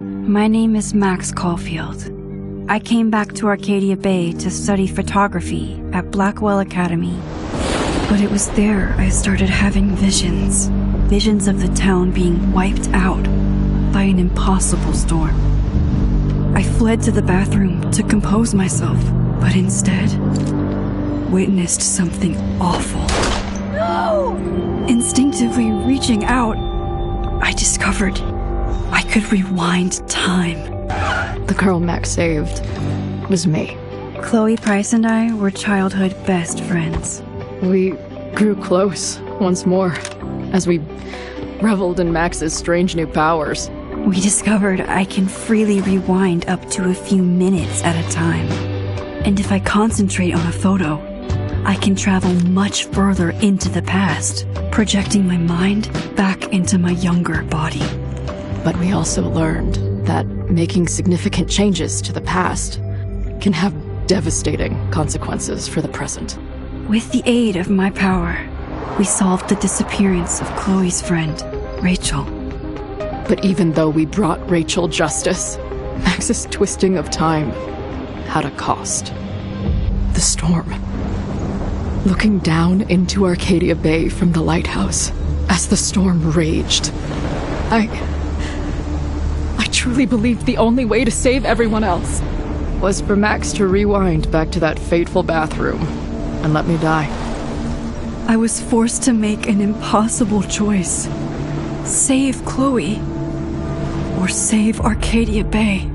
My name is Max Caulfield. I came back to Arcadia Bay to study photography at Blackwell Academy. But it was there I started having visions. Visions of the town being wiped out by an impossible storm. I fled to the bathroom to compose myself, but instead witnessed something awful. No! Instinctively reaching out, I discovered I could rewind time. The girl Max saved was me. Chloe Price and I were childhood best friends. We grew close once more as we reveled in Max's strange new powers. We discovered I can freely rewind up to a few minutes at a time. And if I concentrate on a photo, I can travel much further into the past, projecting my mind back into my younger body. But we also learned that making significant changes to the past can have devastating consequences for the present. With the aid of my power, we solved the disappearance of Chloe's friend, Rachel. But even though we brought Rachel justice, Max's twisting of time had a cost. The storm. Looking down into Arcadia Bay from the lighthouse as the storm raged, I truly believed the only way to save everyone else was for Max to rewind back to that fateful bathroom and let me die. I was forced to make an impossible choice. Save Chloe, or save Arcadia Bay.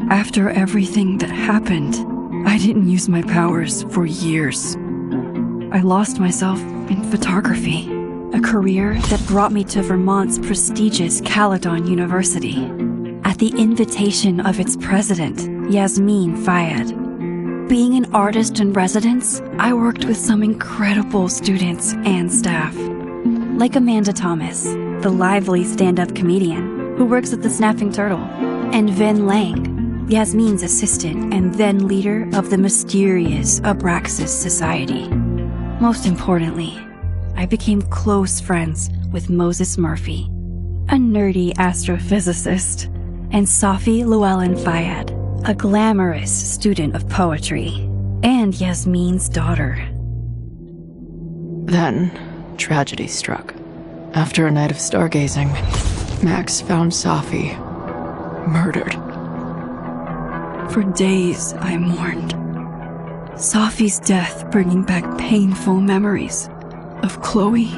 After everything that happened, I didn't use my powers for years. I lost myself in photography, a career that brought me to Vermont's prestigious Caledon University, at the invitation of its president, Yasmin Fayed. Being an artist in residence, I worked with some incredible students and staff. Like Amanda Thomas, the lively stand-up comedian who works at the Snapping Turtle, and Ven Lang, Yasmin's assistant and then leader of the mysterious Abraxas Society. Most importantly, I became close friends with Moses Murphy, a nerdy astrophysicist, and Safi Llewellyn Fayed, a glamorous student of poetry, and Yasmin's daughter. Then, tragedy struck. After a night of stargazing, Max found Safi murdered. For days, I mourned. Safi's death bringing back painful memories of Chloe,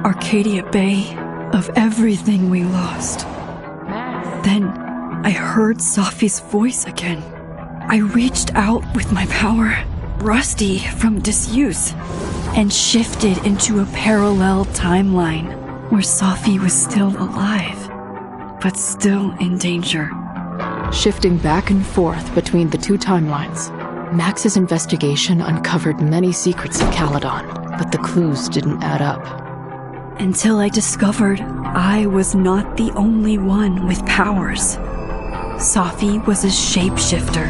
Arcadia Bay, of everything we lost. Then, I heard Safi's voice again. I reached out with my power, rusty from disuse, and shifted into a parallel timeline where Safi was still alive, but still in danger. Shifting back and forth between the two timelines, Max's investigation uncovered many secrets of Caledon, but the clues didn't add up. Until I discovered I was not the only one with powers. Safi was a shapeshifter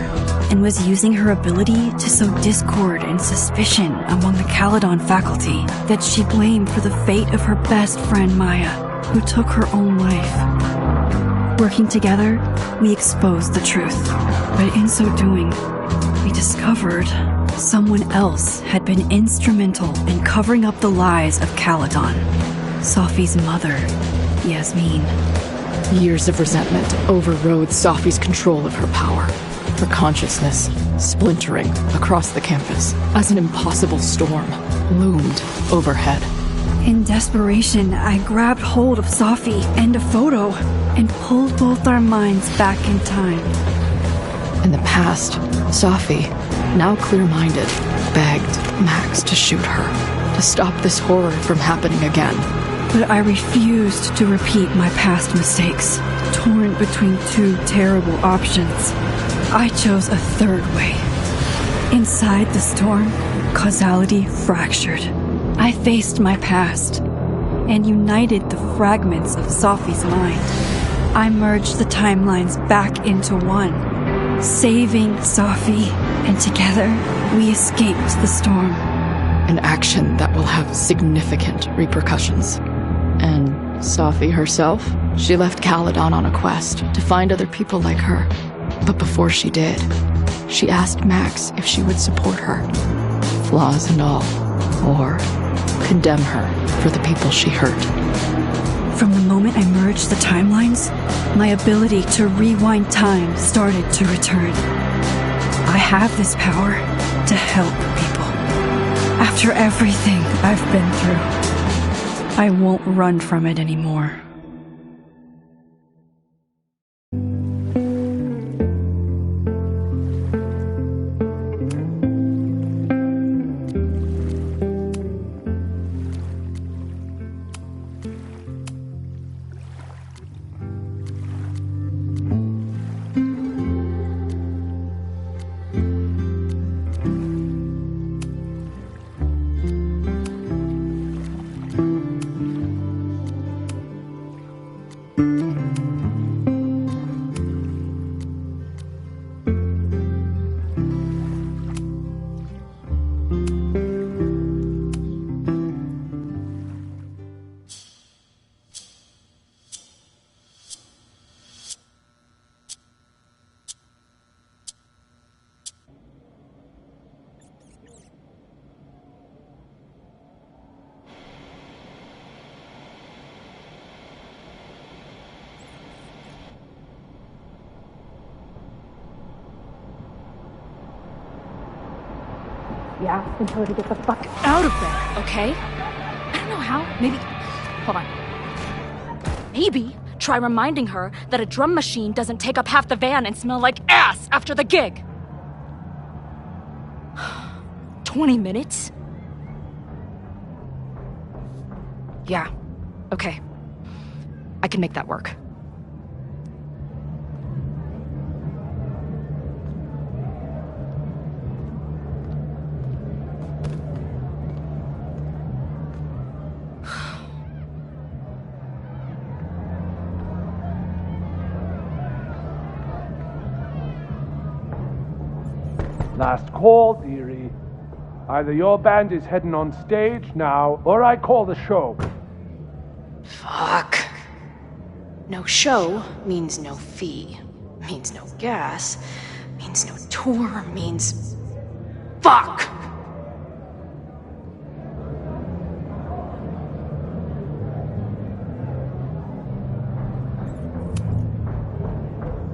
and was using her ability to sow discord and suspicion among the Caledon faculty that she blamed for the fate of her best friend Maya, who took her own life. Working together, we exposed the truth, but in so doing, we discovered someone else had been instrumental in covering up the lies of Caledon. Safi's mother, Yasmin. Years of resentment overrode Safi's control of her power, her consciousness splintering across the campus as an impossible storm loomed overhead. In desperation, I grabbed hold of Safi and a photo and pulled both our minds back in time. In the past, Safi, now clear-minded, begged Max to shoot her, to stop this horror from happening again. But I refused to repeat my past mistakes, torn between two terrible options. I chose a third way. Inside the storm, causality fractured. I faced my past and united the fragments of Safi's mind. I merged the timelines back into one, saving Safi, and together we escaped the storm. An action that will have significant repercussions. And Safi herself, she left Caledon on a quest to find other people like her. But before she did, she asked Max if she would support her, flaws and all, or condemn her for the people she hurt. From the moment I merged the timelines, my ability to rewind time started to return. I have this power to help people. After everything I've been through, I won't run from it anymore. Yeah, and tell her to get the fuck out of there, okay? I don't know how. Maybe... Hold on. Maybe try reminding her that a drum machine doesn't take up half the van and smell like ass after the gig. 20 minutes? Yeah. Okay. I can make that work. Last call, dearie. Either your band is heading on stage now, or I call the show. Fuck. No show means no fee. Means no gas. Means no tour. Means... Fuck!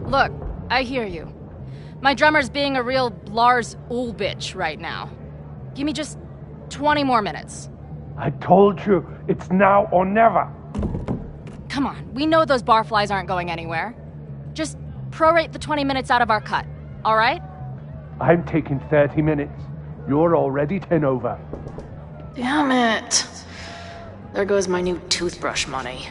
Look, I hear you. My drummer's being a real Lars Ul bitch right now. Give me just 20 more minutes. I told you, it's now or never. Come on, we know those barflies aren't going anywhere. Just prorate the 20 minutes out of our cut, all right? I'm taking 30 minutes. You're already 10 over. Damn it. There goes my new toothbrush money.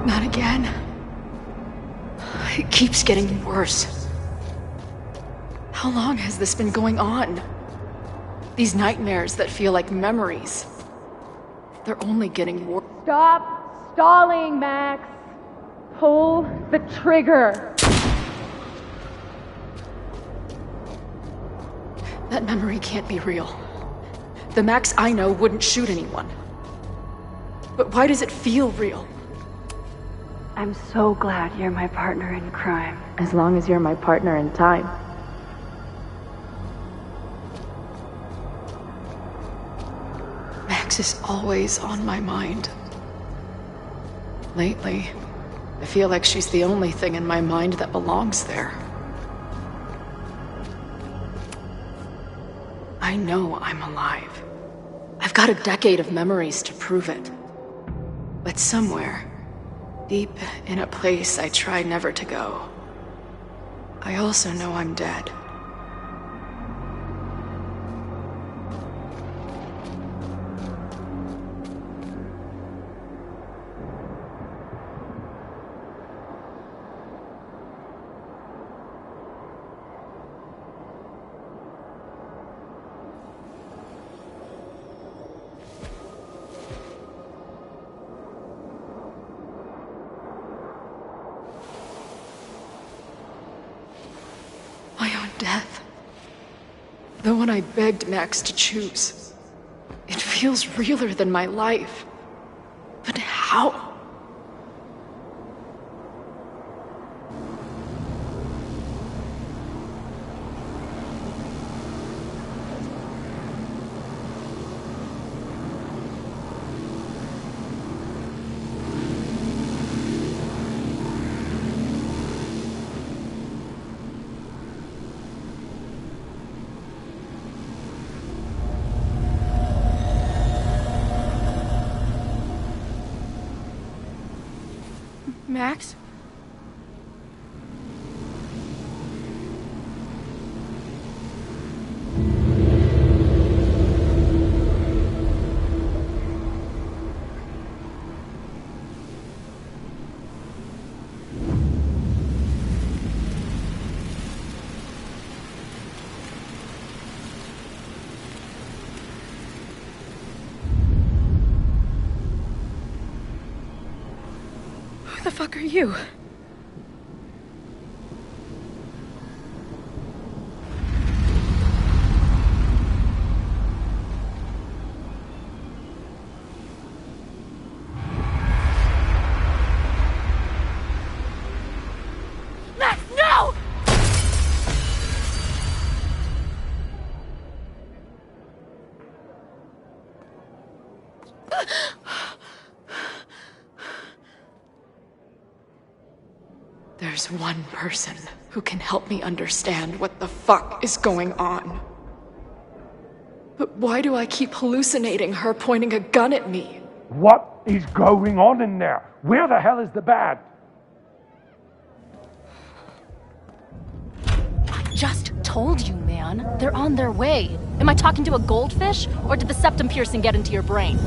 Not again. It keeps getting worse. How long has this been going on? These nightmares that feel like memories. They're only getting worse. Stop stalling, Max. Pull the trigger. That memory can't be real. The Max I know wouldn't shoot anyone. But why does it feel real? I'm so glad you're my partner in crime. As long as you're my partner in time. Max is always on my mind. Lately, I feel like she's the only thing in my mind that belongs there. I know I'm alive. I've got a decade of memories to prove it. But somewhere, deep in a place I try never to go, I also know I'm dead. My own death. The one I begged Max to choose. It feels realer than my life. But how? Max? Who the fuck are you? Max, no! There's one person who can help me understand what the fuck is going on. But why do I keep hallucinating her pointing a gun at me? What is going on in there? Where the hell is the bad? I just told you, man. They're on their way. Am I talking to a goldfish, or did the septum piercing get into your brain?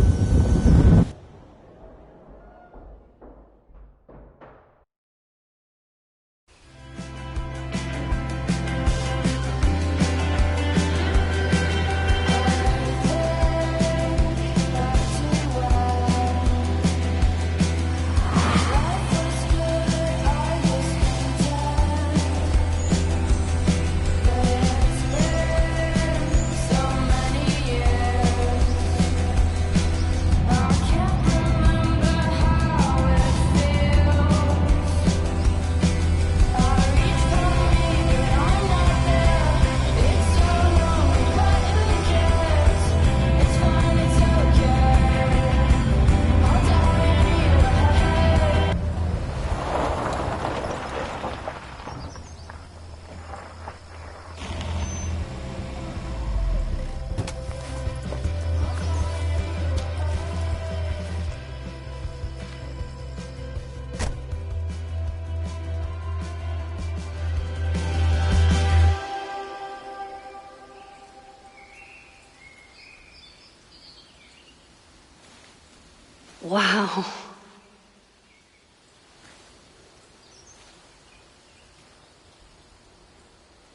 Wow.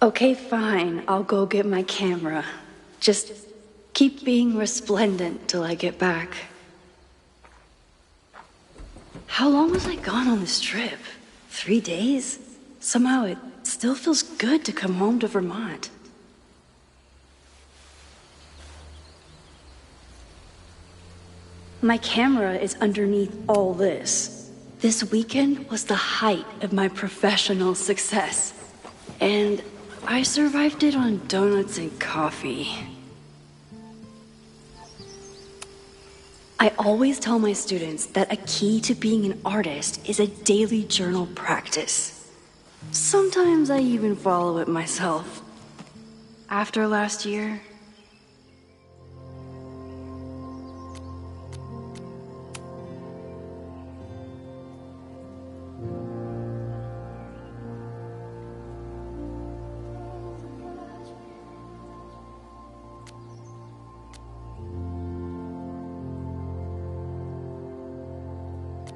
Okay, fine. I'll go get my camera. Just keep being resplendent till I get back. How long was I gone on this trip? 3 days? Somehow it still feels good to come home to Vermont. My camera is underneath all this. This weekend was the height of my professional success. And I survived it on donuts and coffee. I always tell my students that a key to being an artist is a daily journal practice. Sometimes I even follow it myself. After last year,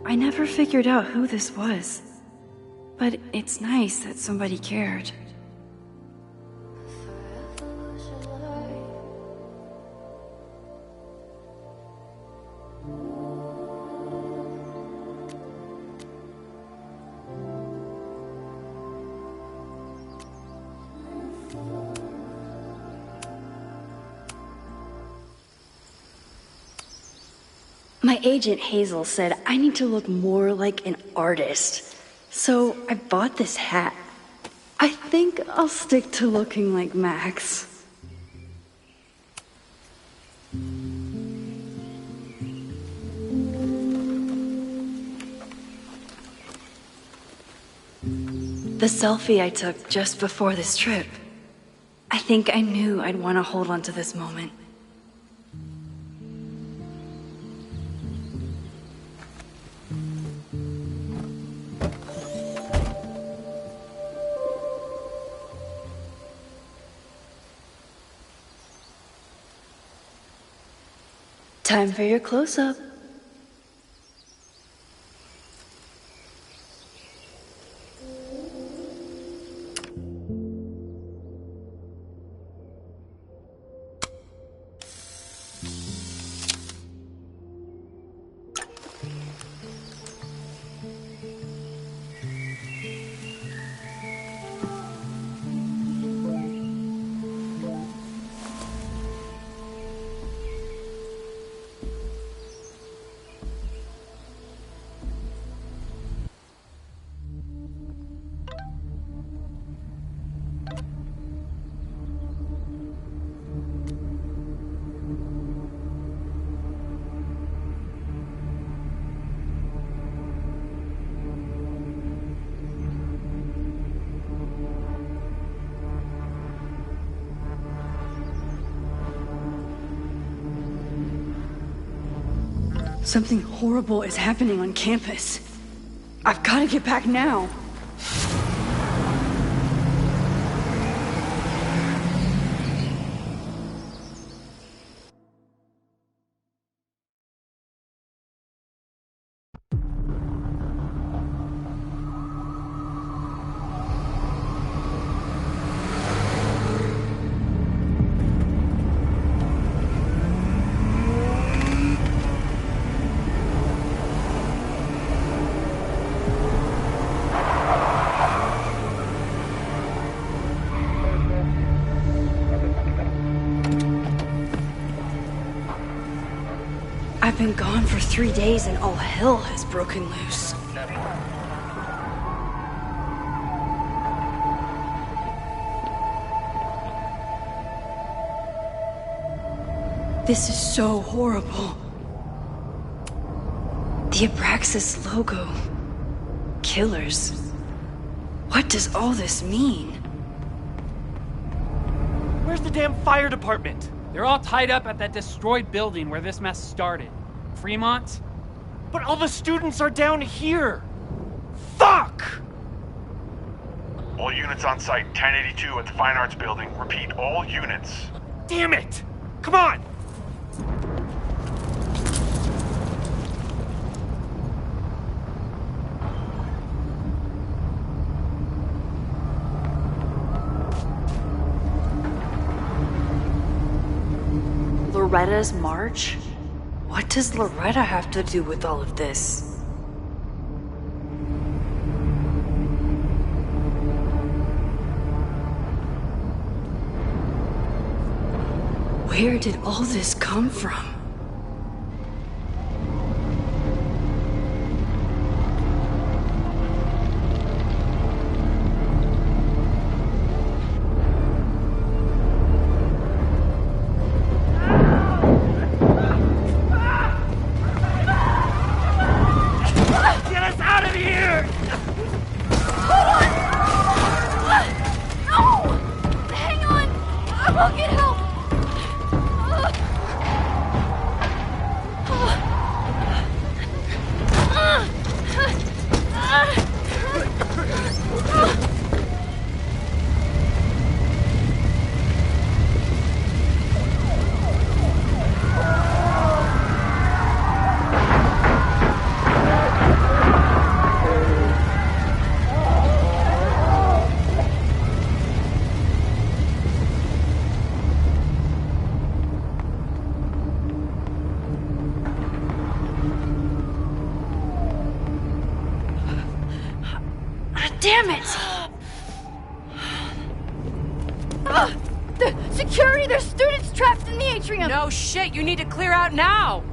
I never figured out who this was. But it's nice that somebody cared. My agent Hazel said I need to look more like an artist. So I bought this hat. I think I'll stick to looking like Max. The selfie I took just before this trip. I think I knew I'd want to hold on to this moment. Time for your close-up. Something horrible is happening on campus. I've got to get back now. I've been gone for 3 days and all hell has broken loose. This is so horrible. The Abraxas logo. Killers. What does all this mean? Where's the damn fire department? They're all tied up at that destroyed building where this mess started. Fremont? But all the students are down here! Fuck! All units on site, 1082 at the Fine Arts Building. Repeat, all units. Damn it! Come on! Loretta's march? What does Loretta have to do with all of this? Where did all this come from? Damn it! The security! There's students trapped in the atrium! No shit, you need to clear out now!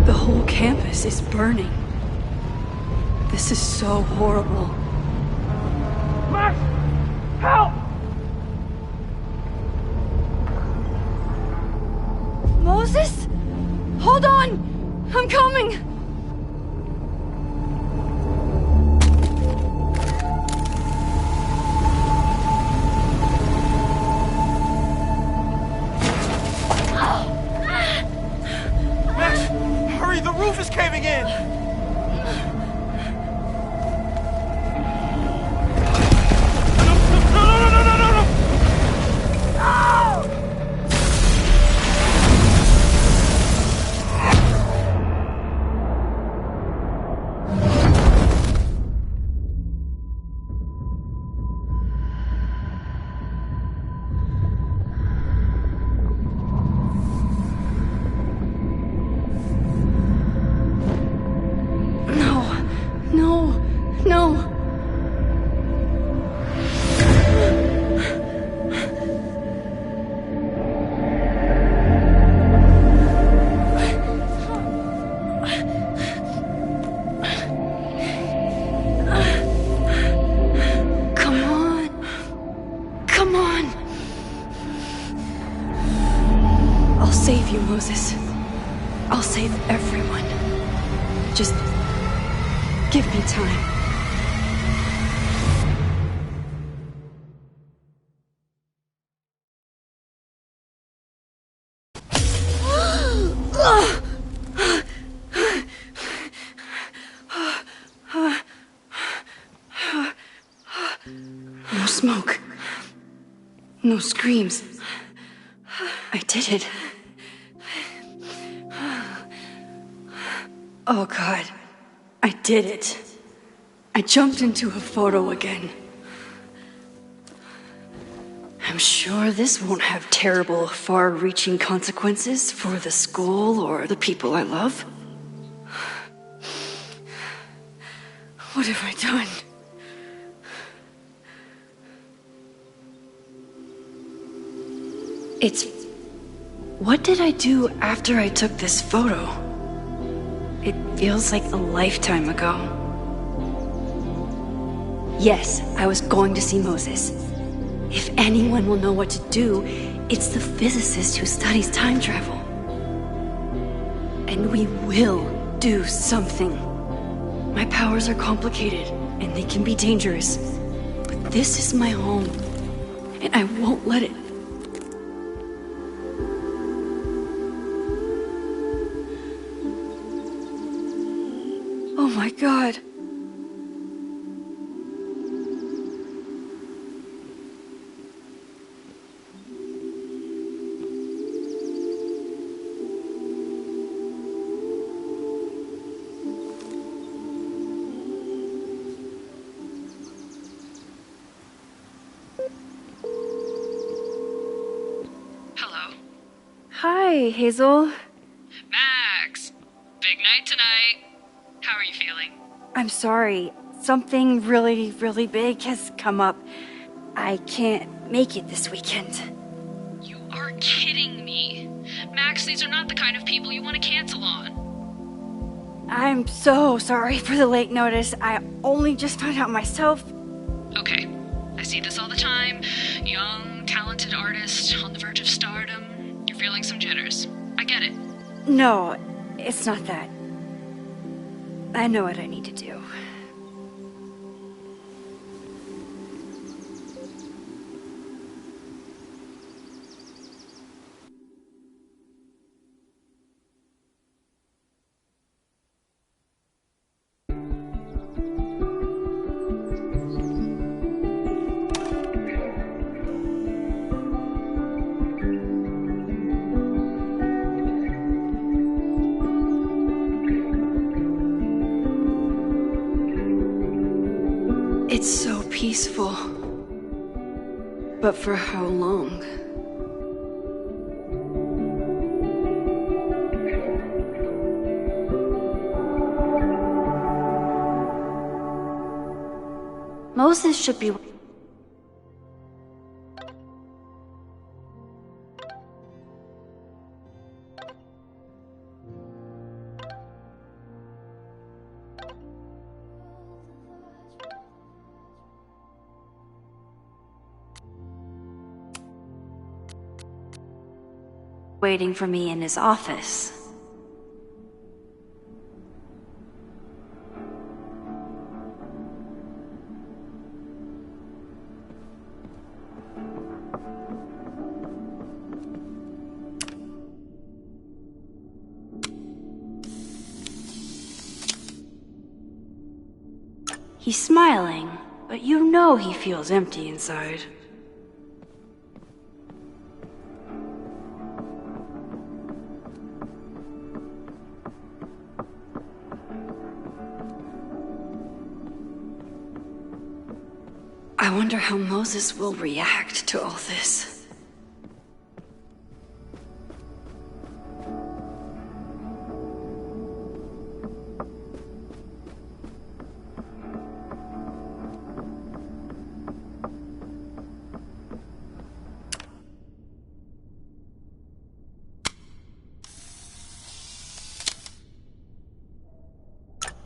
The whole campus is burning. This is so horrible. Max! Help! Moses? Hold on! I'm coming! Max, hurry, the roof is caving in! No! No. Come on. I'll save you, Moses. I'll save everyone. Just give me time. No smoke. No screams. I did it. Oh God. I did it. I jumped into a photo again. I'm sure this won't have terrible, far-reaching consequences for the school or the people I love. What have I done? What did I do after I took this photo? It feels like a lifetime ago. Yes, I was going to see Moses. If anyone will know what to do, it's the physicist who studies time travel. And we will do something. My powers are complicated, and they can be dangerous. But this is my home, and I won't let it. Oh my God. Hello. Hi, Hazel. Max! Big night tonight. How are you feeling? I'm sorry. Something really, really big has come up. I can't make it this weekend. You are kidding me. Max, these are not the kind of people you want to cancel on. I'm so sorry for the late notice. I only just found out myself. Okay. I see this all the time. Young, talented artist on the verge of stardom. You're feeling some jitters. I get it. No, it's not that. I know what I need to do. It's so peaceful. But for how long? Moses should be... waiting for me in his office. He's smiling, but you know he feels empty inside. I wonder how Moses will react to all this.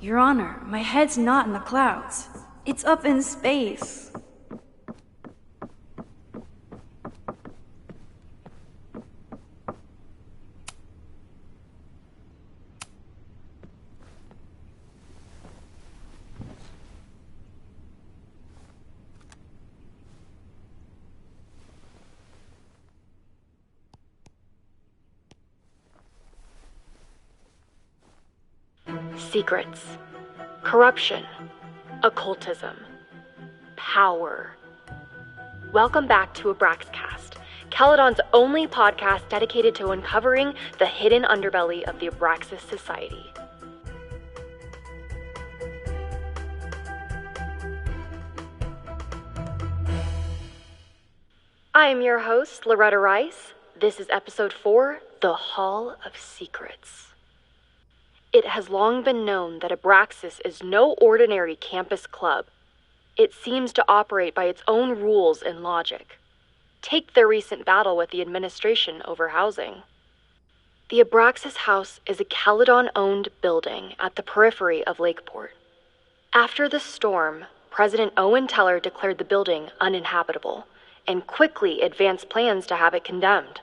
Your Honor, my head's not in the clouds. It's up in space. Secrets, corruption, occultism, power. Welcome back to Abraxcast, Caledon's only podcast dedicated to uncovering the hidden underbelly of the Abraxas Society. I am your host, Loretta Rice. This is episode 4, The Hall of Secrets. It has long been known that Abraxas is no ordinary campus club. It seems to operate by its own rules and logic. Take their recent battle with the administration over housing. The Abraxas House is a Caledon-owned building at the periphery of Lakeport. After the storm, President Owen Teller declared the building uninhabitable and quickly advanced plans to have it condemned.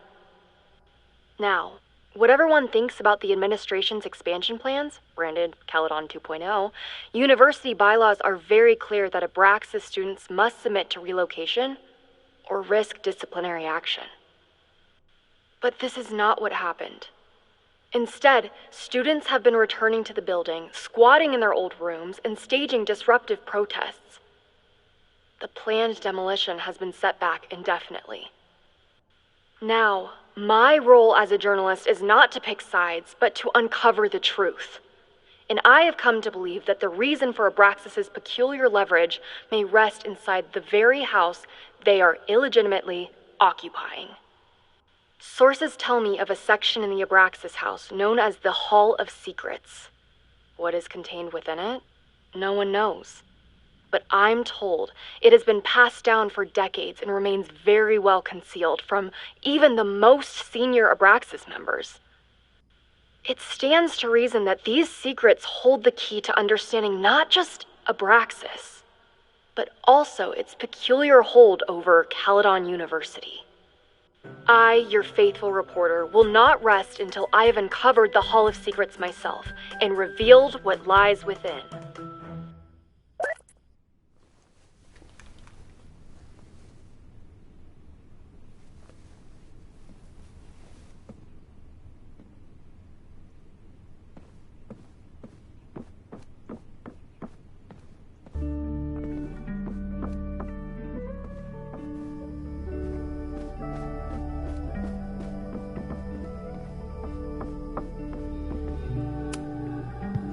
Now, whatever one thinks about the administration's expansion plans, branded Caledon 2.0, university bylaws are very clear that Abraxas students must submit to relocation or risk disciplinary action. But this is not what happened. Instead, students have been returning to the building, squatting in their old rooms, and staging disruptive protests. The planned demolition has been set back indefinitely. Now, my role as a journalist is not to pick sides, but to uncover the truth. And I have come to believe that the reason for Abraxas's peculiar leverage may rest inside the very house they are illegitimately occupying. Sources tell me of a section in the Abraxas house known as the Hall of Secrets. What is contained within it? No one knows. But I'm told it has been passed down for decades and remains very well concealed from even the most senior Abraxas members. It stands to reason that these secrets hold the key to understanding not just Abraxas, but also its peculiar hold over Caledon University. I, your faithful reporter, will not rest until I have uncovered the Hall of Secrets myself and revealed what lies within.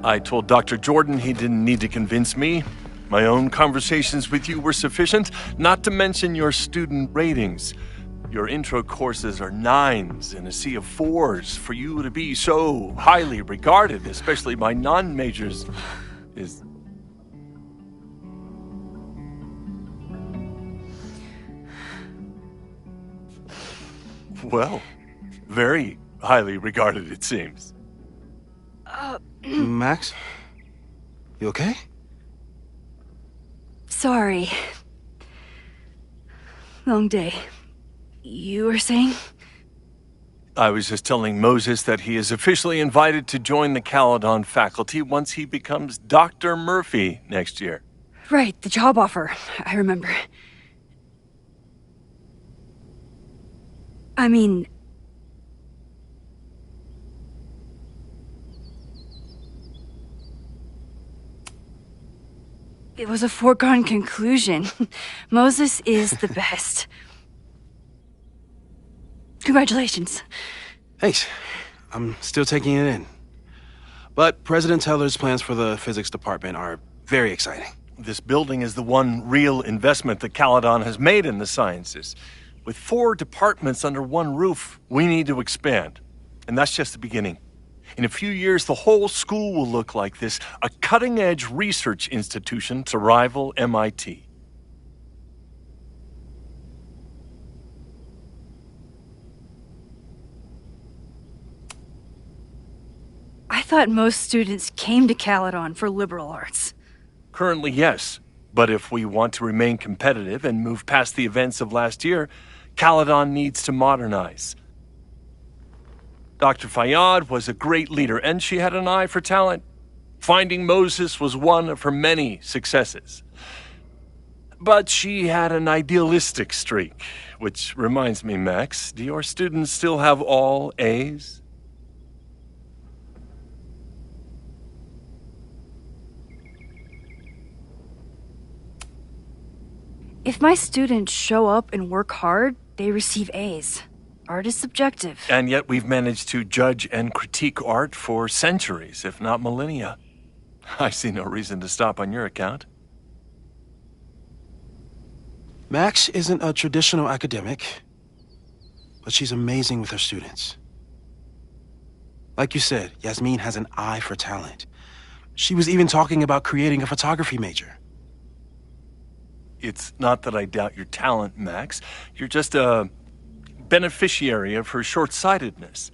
I told Dr. Jordan he didn't need to convince me. My own conversations with you were sufficient, not to mention your student ratings. Your intro courses are 9s in a sea of 4s. For you to be so highly regarded, especially by non-majors, is... well, very highly regarded, it seems. Max? You okay? Sorry. Long day. You were saying? I was just telling Moses that he is officially invited to join the Caledon faculty once he becomes Dr. Murphy next year. Right, the job offer. I remember. I mean... it was a foregone conclusion. Moses is the best. Congratulations. Thanks. I'm still taking it in. But President Teller's plans for the physics department are very exciting. This building is the one real investment that Caledon has made in the sciences. With 4 departments under one roof, we need to expand. And that's just the beginning. In a few years, the whole school will look like this, a cutting-edge research institution to rival MIT. I thought most students came to Caledon for liberal arts. Currently, yes. But if we want to remain competitive and move past the events of last year, Caledon needs to modernize. Dr. Fayyad was a great leader, and she had an eye for talent. Finding Moses was one of her many successes. But she had an idealistic streak, which reminds me, Max, do your students still have all A's? If my students show up and work hard, they receive A's. Art is subjective. And yet we've managed to judge and critique art for centuries, if not millennia. I see no reason to stop on your account. Max isn't a traditional academic, but she's amazing with her students. Like you said, Yasmin has an eye for talent. She was even talking about creating a photography major. It's not that I doubt your talent, Max. You're just a beneficiary of her short-sightedness.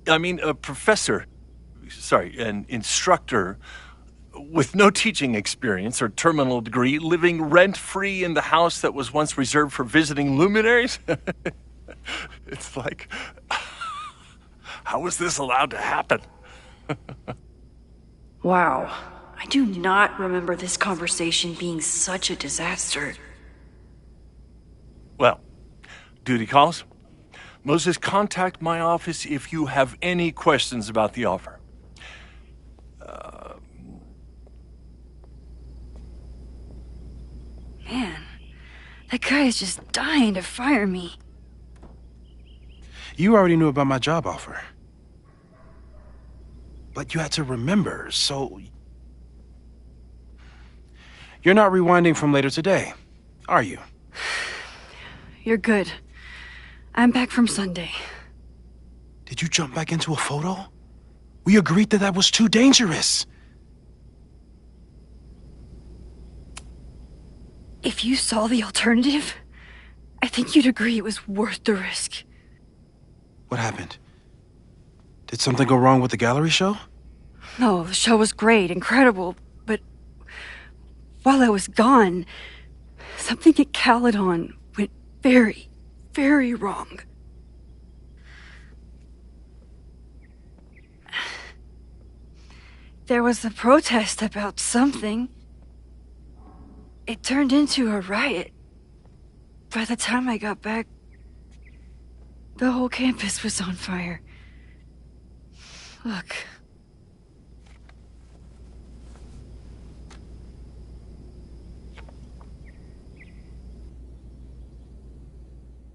I mean, an instructor with no teaching experience or terminal degree, living rent-free in the house that was once reserved for visiting luminaries? It's like, how was this allowed to happen? Wow. I do not remember this conversation being such a disaster. Well, duty calls. Moses, contact my office if you have any questions about the offer. Man, that guy is just dying to fire me. You already knew about my job offer. But you had to remember, so... You're not rewinding from later today, are you? You're good. I'm back from Sunday. Did you jump back into a photo? We agreed that was too dangerous. If you saw the alternative, I think you'd agree it was worth the risk. What happened? Did something go wrong with the gallery show? No, the show was great, incredible, but while I was gone, something at Caledon went very, very wrong. There was a protest about something. It turned into a riot. By the time I got back, the whole campus was on fire. Look.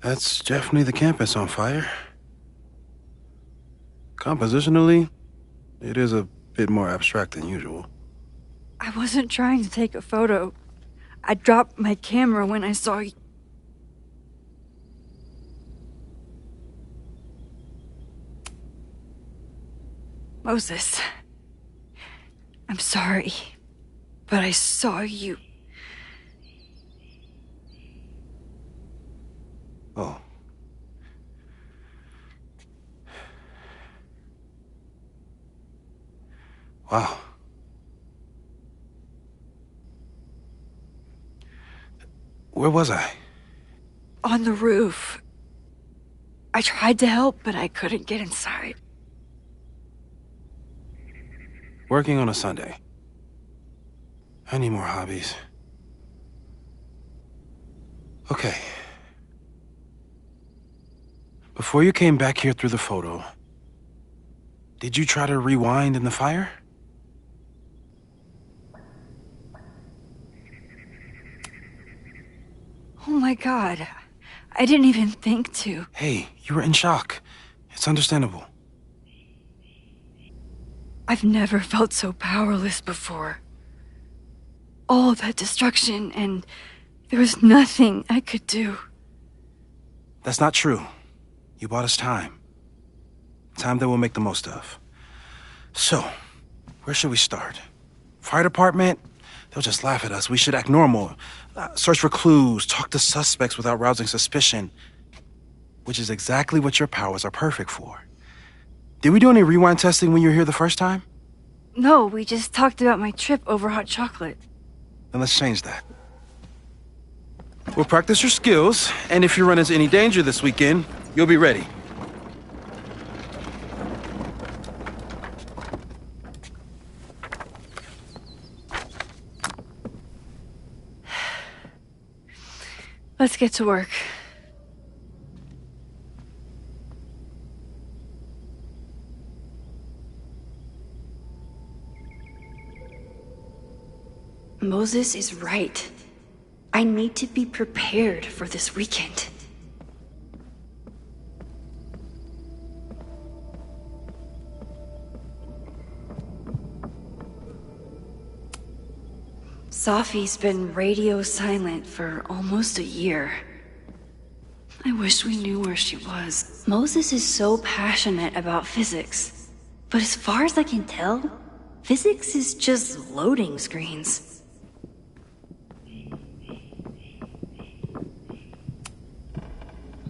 That's definitely the campus on fire. Compositionally, it is a bit more abstract than usual. I wasn't trying to take a photo. I dropped my camera when I saw you. Moses, I'm sorry, but I saw you. Oh. Wow. Where was I? On the roof. I tried to help, but I couldn't get inside. Working on a Sunday. I need more hobbies. Okay. Before you came back here through the photo, did you try to rewind in the fire? Oh my God. I didn't even think to. Hey, you were in shock. It's understandable. I've never felt so powerless before. All that destruction, and there was nothing I could do. That's not true. You bought us time. Time that we'll make the most of. So, where should we start? Fire department? They'll just laugh at us. We should act normal. Search for clues, talk to suspects without rousing suspicion. Which is exactly what your powers are perfect for. Did we do any rewind testing when you were here the first time? No, we just talked about my trip over hot chocolate. Then let's change that. We'll practice your skills, and if you run into any danger this weekend, you'll be ready. Let's get to work. Moses is right. I need to be prepared for this weekend. Safi's been radio silent for almost a year. I wish we knew where she was. Moses is so passionate about physics. But as far as I can tell, physics is just loading screens.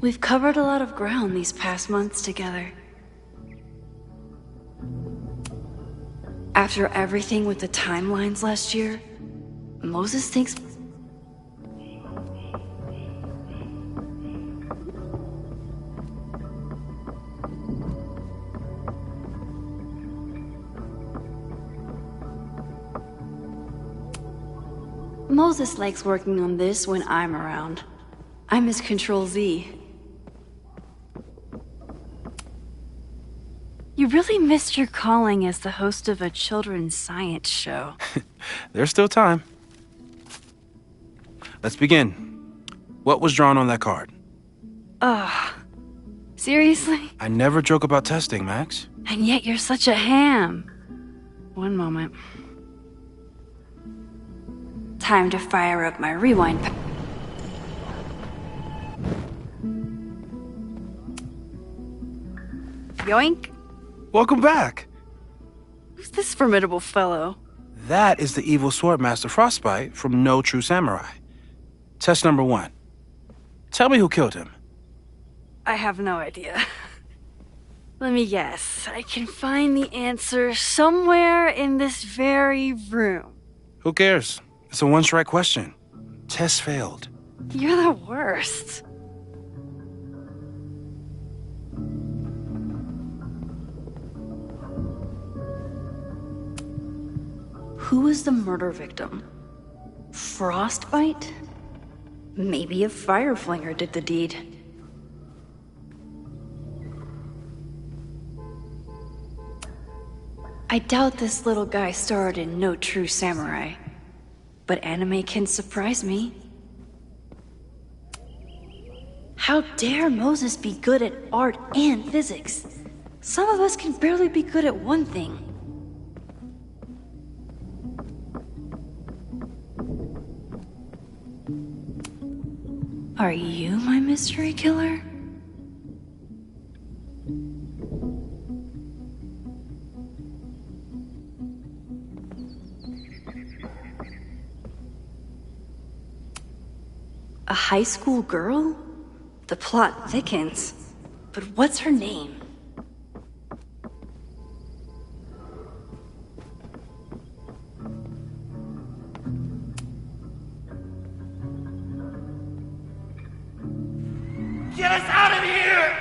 We've covered a lot of ground these past months together. After everything with the timelines last year, Moses thinks... Moses likes working on this when I'm around. I'm his Control-Z. You really missed your calling as the host of a children's science show. There's still time. Let's begin. What was drawn on that card? Seriously? I never joke about testing, Max. And yet you're such a ham. One moment. Time to fire up my rewind. Yoink. Welcome back. Who's this formidable fellow? That is the evil Swordmaster Frostbite from No True Samurai. Test number 1. Tell me who killed him. I have no idea. Let me guess. I can find the answer somewhere in this very room. Who cares? It's a one-strike question. Test failed. You're the worst. Who was the murder victim? Frostbite? Maybe a fire flinger did the deed. I doubt this little guy starred in No True Samurai. But anime can surprise me. How dare Moses be good at art and physics? Some of us can barely be good at one thing. Are you my mystery killer? A high school girl? The plot thickens. But what's her name? Get us out of here!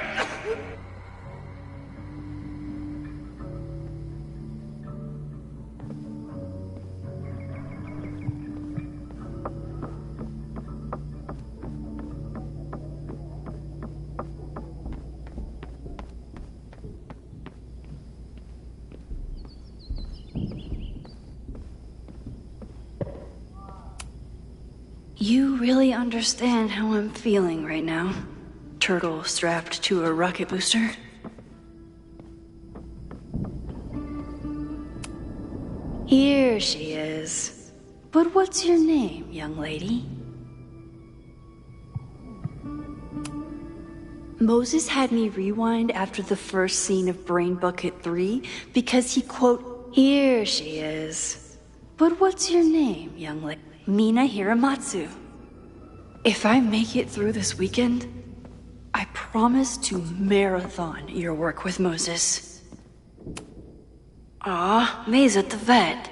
You really understand how I'm feeling right now? Turtle strapped to a rocket booster? Here she is. But what's your name, young lady? Moses had me rewind after the first scene of Brain Bucket 3 because he quote, "Here she is. But what's your name, young lady?" Mina Hiramatsu. If I make it through this weekend, I promise to marathon your work with Moses. Aw, May's at the vet.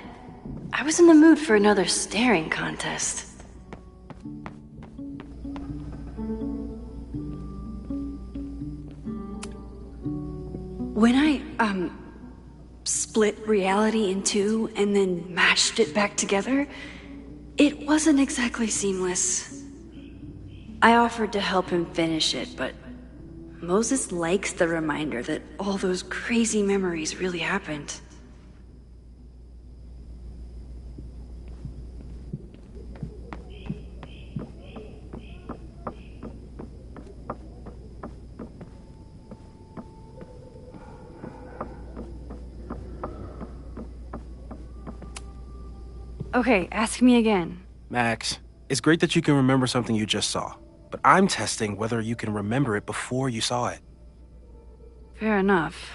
I was in the mood for another staring contest. When I, split reality in two and then mashed it back together, it wasn't exactly seamless. I offered to help him finish it, but Moses likes the reminder that all those crazy memories really happened. Okay, ask me again. Max, it's great that you can remember something you just saw, but I'm testing whether you can remember it before you saw it. Fair enough.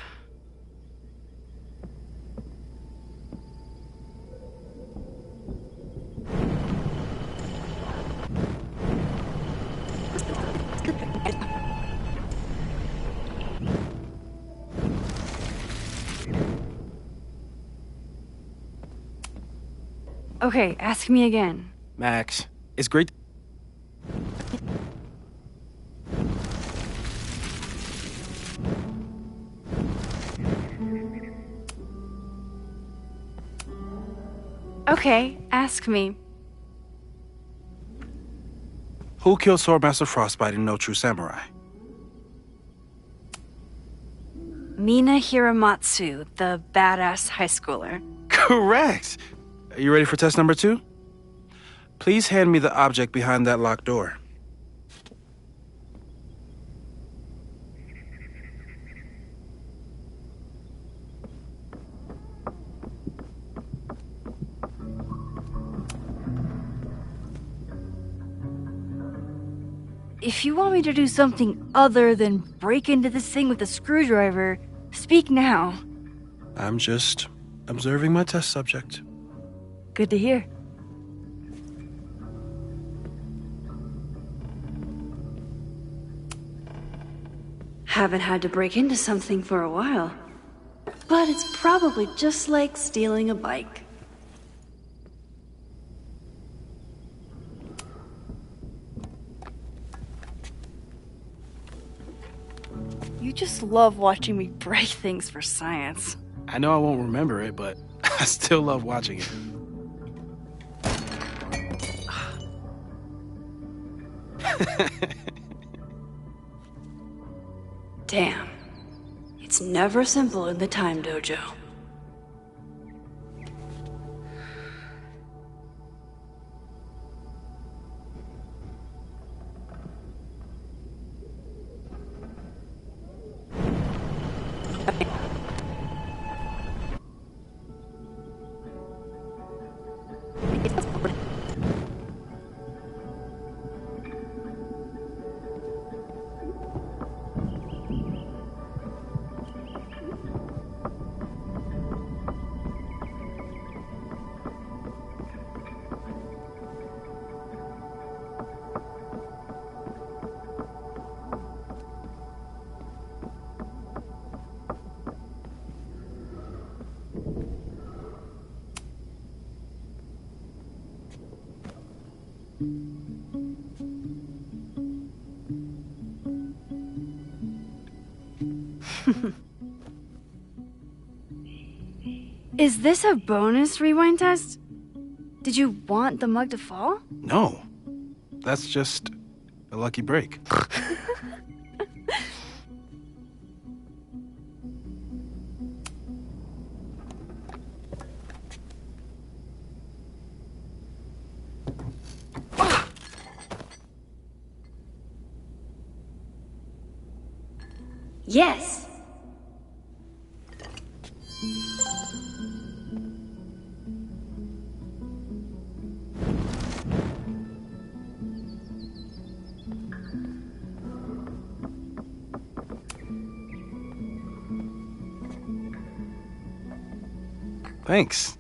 Okay, ask me again. Max, it's great. Okay, ask me. Who killed Swordmaster Frostbite in No True Samurai? Mina Hiramatsu, the badass high schooler. Correct! Are you ready for test number 2? Please hand me the object behind that locked door. If you want me to do something other than break into this thing with a screwdriver, speak now. I'm just observing my test subject. Good to hear. Haven't had to break into something for a while. But it's probably just like stealing a bike. You just love watching me break things for science. I know I won't remember it, but I still love watching it. Damn. It's never simple in the time dojo. Is this a bonus rewind test? Did you want the mug to fall? No. That's just a lucky break. Yes. Thanks.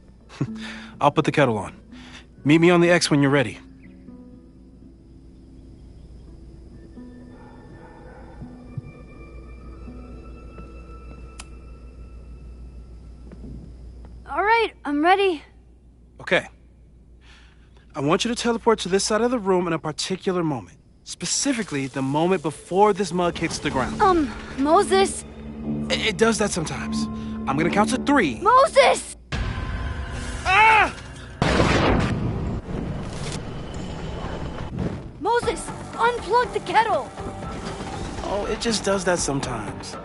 I'll put the kettle on. Meet me on the X when you're ready. All right, I'm ready. Okay. I want you to teleport to this side of the room in a particular moment. Specifically, the moment before this mug hits the ground. Moses! It does that sometimes. I'm gonna count to 3. Moses! Ah! Moses, unplug the kettle! Oh, it just does that sometimes.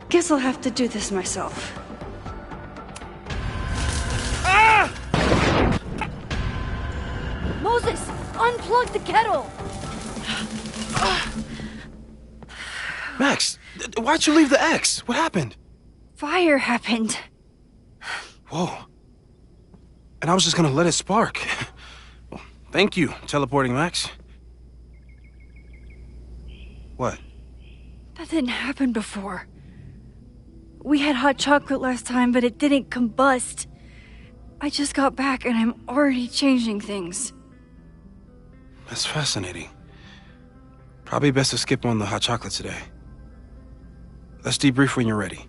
Guess I'll have to do this myself. Ah! Moses, unplug the kettle! Max, why'd you leave the X? What happened? Fire happened. Whoa. And I was just gonna let it spark. Well, thank you, teleporting Max. What? That didn't happen before. We had hot chocolate last time, but it didn't combust. I just got back and I'm already changing things. That's fascinating. Probably best to skip on the hot chocolate today. Let's debrief when you're ready.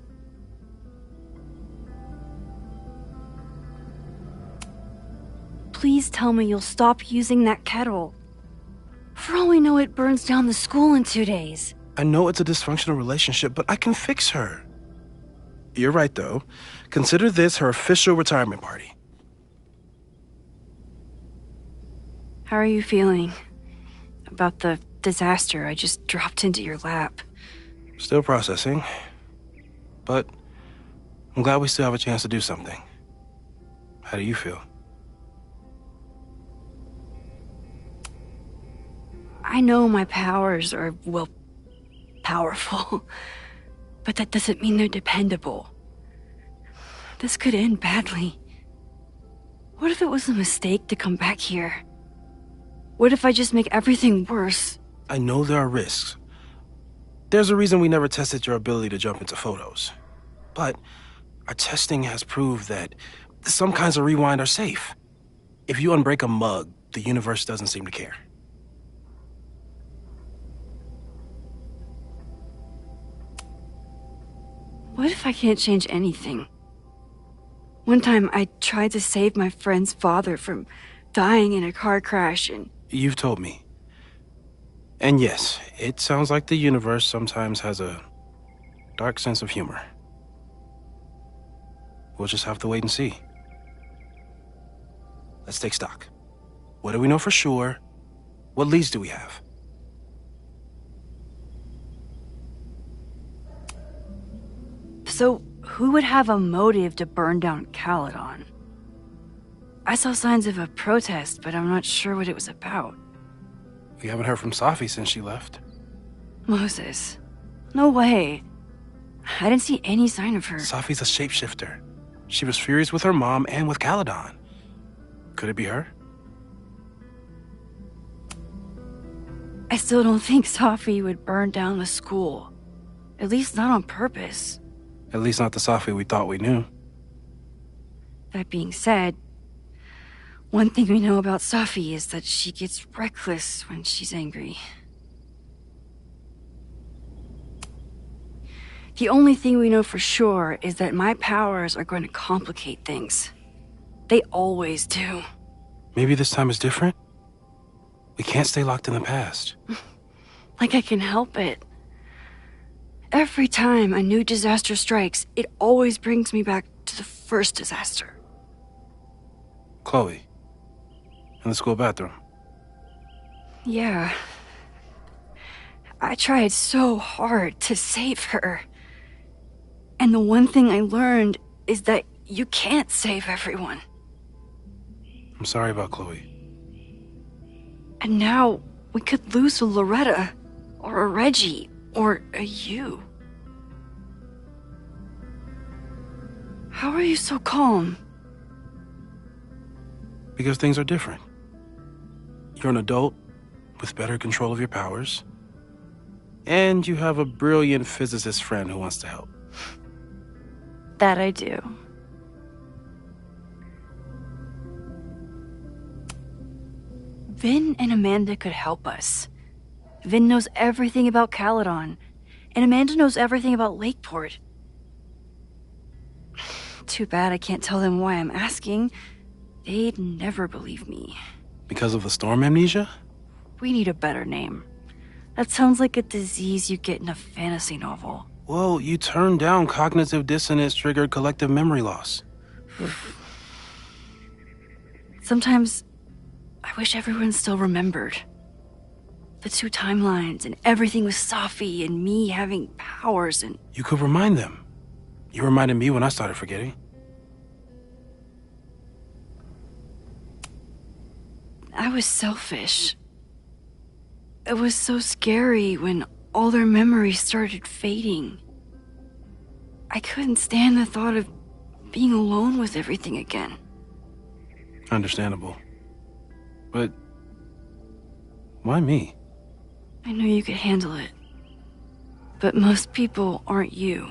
Please tell me you'll stop using that kettle. For all we know, it burns down the school in 2 days. I know it's a dysfunctional relationship, but I can fix her. You're right, though. Consider this her official retirement party. How are you feeling about the disaster I just dropped into your lap? Still processing. But I'm glad we still have a chance to do something. How do you feel? I know my powers are, well, powerful. But that doesn't mean they're dependable. This could end badly. What if it was a mistake to come back here? What if I just make everything worse? I know there are risks. There's a reason we never tested your ability to jump into photos. But our testing has proved that some kinds of rewind are safe. If you unbreak a mug, the universe doesn't seem to care. What if I can't change anything? One time I tried to save my friend's father from dying in a car crash and... You've told me. And yes, it sounds like the universe sometimes has a dark sense of humor. We'll just have to wait and see. Let's take stock. What do we know for sure? What leads do we have? So, who would have a motive to burn down Caledon? I saw signs of a protest, but I'm not sure what it was about. We haven't heard from Safi since she left. Moses. No way. I didn't see any sign of her. Safi's a shapeshifter. She was furious with her mom and with Caledon. Could it be her? I still don't think Safi would burn down the school. At least not on purpose. At least not the Safi we thought we knew. That being said, one thing we know about Safi is that she gets reckless when she's angry. The only thing we know for sure is that my powers are going to complicate things. They always do. Maybe this time is different? We can't stay locked in the past. Like I can help it. Every time a new disaster strikes, it always brings me back to the first disaster. Chloe, in the school bathroom. Yeah. I tried so hard to save her. And the one thing I learned is that you can't save everyone. I'm sorry about Chloe. And now we could lose a Loretta, or a Reggie, or a you. How are you so calm? Because things are different. You're an adult with better control of your powers. And you have a brilliant physicist friend who wants to help. That I do. Vin and Amanda could help us. Vin knows everything about Caledon, and Amanda knows everything about Lakeport. Too bad I can't tell them why I'm asking. They'd never believe me. Because of the storm amnesia? We need a better name. That sounds like a disease you get in a fantasy novel. Well, you turned down cognitive dissonance triggered collective memory loss. Sometimes I wish everyone still remembered. The two timelines and everything with Safi and me having powers and... You could remind them. You reminded me when I started forgetting. I was selfish. It was so scary when all their memories started fading. I couldn't stand the thought of being alone with everything again. Understandable. But why me? I knew you could handle it. But most people aren't you.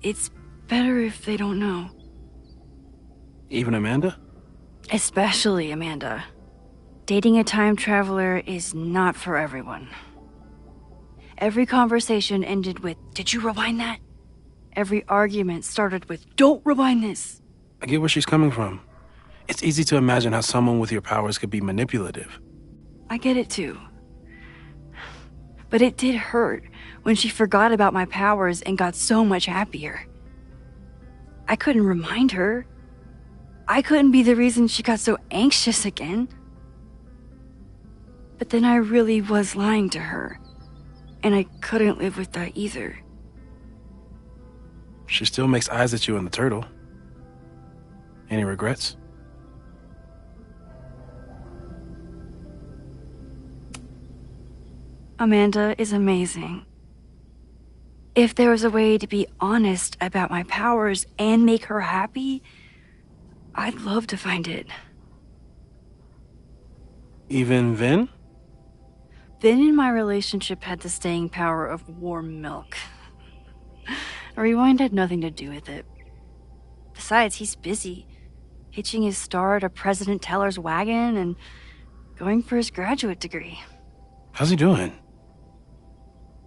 It's better if they don't know. Even Amanda? Especially Amanda. Dating a time traveler is not for everyone. Every conversation ended with, "Did you rewind that?" Every argument started with, "Don't rewind this." I get where she's coming from. It's easy to imagine how someone with your powers could be manipulative. I get it too. But it did hurt when she forgot about my powers and got so much happier. I couldn't remind her. I couldn't be the reason she got so anxious again. But then I really was lying to her, and I couldn't live with that either. She still makes eyes at you and the turtle. Any regrets? Amanda is amazing. If there was a way to be honest about my powers and make her happy, I'd love to find it. Even Vin? Vin and my relationship had the staying power of warm milk. Rewind had nothing to do with it. Besides, he's busy, hitching his star to President Teller's wagon and going for his graduate degree. How's he doing?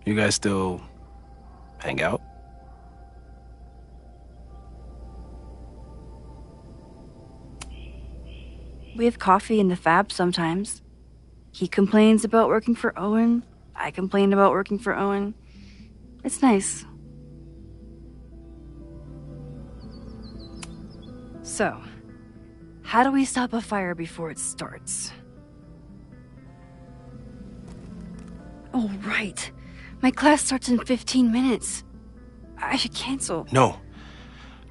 You guys still hang out? We have coffee in the Fab sometimes. He complains about working for Owen. I complain about working for Owen. It's nice. So, how do we stop a fire before it starts? Oh, right. My class starts in 15 minutes. I should cancel. No.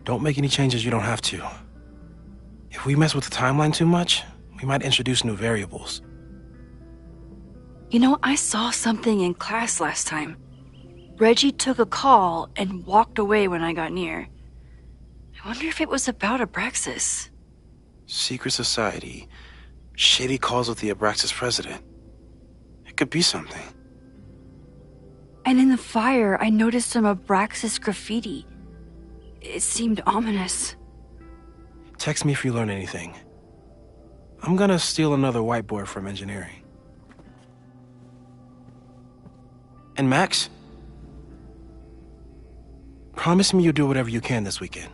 Don't make any changes you don't have to. If we mess with the timeline too much, we might introduce new variables. You know, I saw something in class last time. Reggie took a call and walked away when I got near. I wonder if it was about Abraxas. Secret society. Shady calls with the Abraxas president. It could be something. And in the fire, I noticed some Abraxas graffiti. It seemed ominous. Text me if you learn anything. I'm gonna steal another whiteboard from engineering. And Max? Promise me you'll do whatever you can this weekend.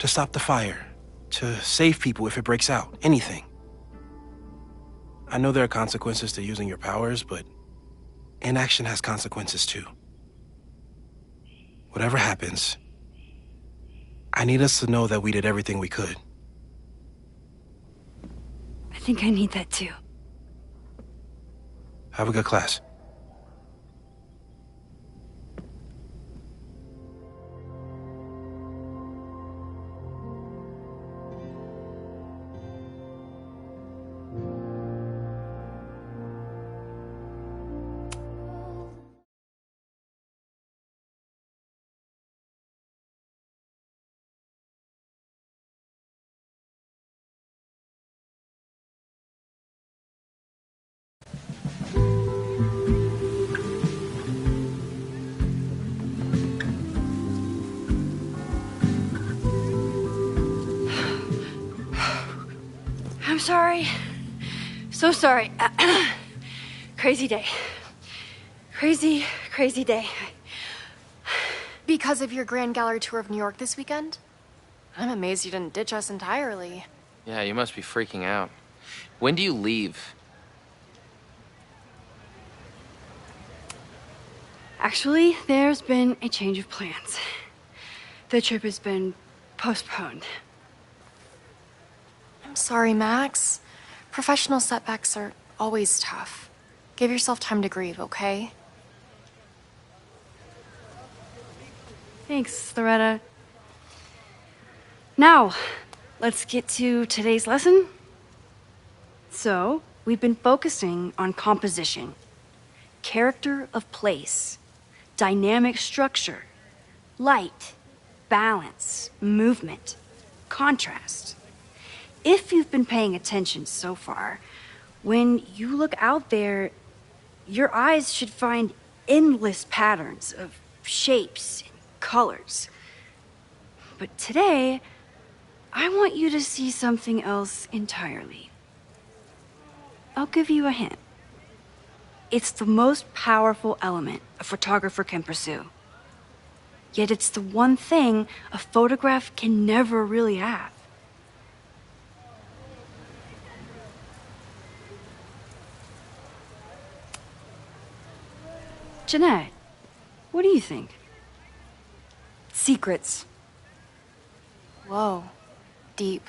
To stop the fire. To save people if it breaks out. Anything. I know there are consequences to using your powers, but inaction has consequences too. Whatever happens, I need us to know that we did everything we could. I think I need that too. Have a good class. I'm sorry. So sorry. Crazy day. Crazy, crazy day. Because of your Grand Gallery tour of New York this weekend? I'm amazed you didn't ditch us entirely. Yeah, you must be freaking out. When do you leave? Actually, there's been a change of plans. The trip has been postponed. I'm sorry, Max. Professional setbacks are always tough. Give yourself time to grieve, okay? Thanks, Loretta. Now, let's get to today's lesson. So, we've been focusing on composition, character of place, dynamic structure, light, balance, movement, contrast. If you've been paying attention so far, when you look out there, your eyes should find endless patterns of shapes and colors. But today, I want you to see something else entirely. I'll give you a hint. It's the most powerful element a photographer can pursue. Yet it's the one thing a photograph can never really have. Jeanette, what do you think? Secrets. Whoa. Deep.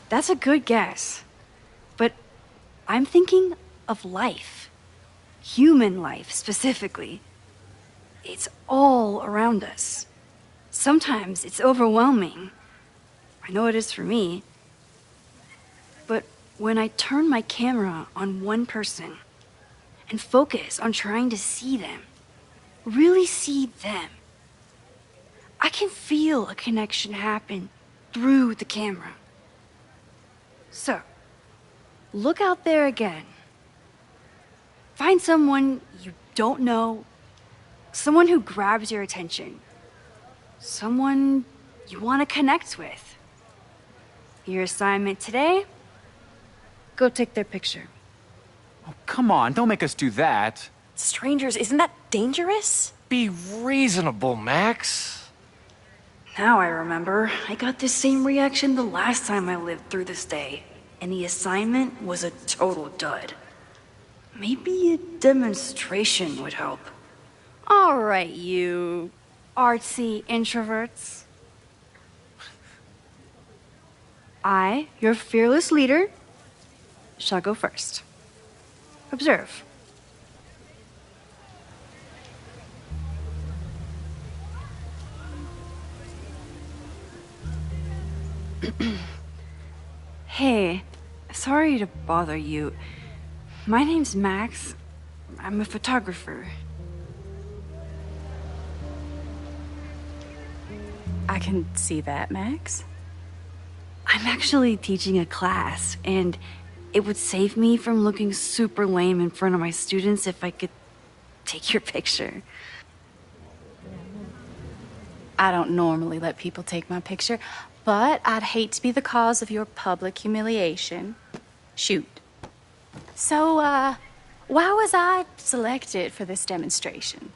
That's a good guess. But I'm thinking of life. Human life, specifically. It's all around us. Sometimes it's overwhelming. I know it is for me. But when I turn my camera on one person and focus on trying to see them, really see them, I can feel a connection happen through the camera. So, look out there again. Find someone you don't know, someone who grabs your attention, someone you want to connect with. Your assignment today? Go take their picture. Oh, come on, don't make us do that. Strangers, isn't that dangerous? Be reasonable, Max. Now I remember. I got the same reaction the last time I lived through this day, and the assignment was a total dud. Maybe a demonstration would help. All right, you artsy introverts. I, your fearless leader, shall go first. Observe. Hey, sorry to bother you. My name's Max. I'm a photographer. I can see that, Max. I'm actually teaching a class, and it would save me from looking super lame in front of my students if I could take your picture. I don't normally let people take my picture, but I'd hate to be the cause of your public humiliation. Shoot. So, why was I selected for this demonstration?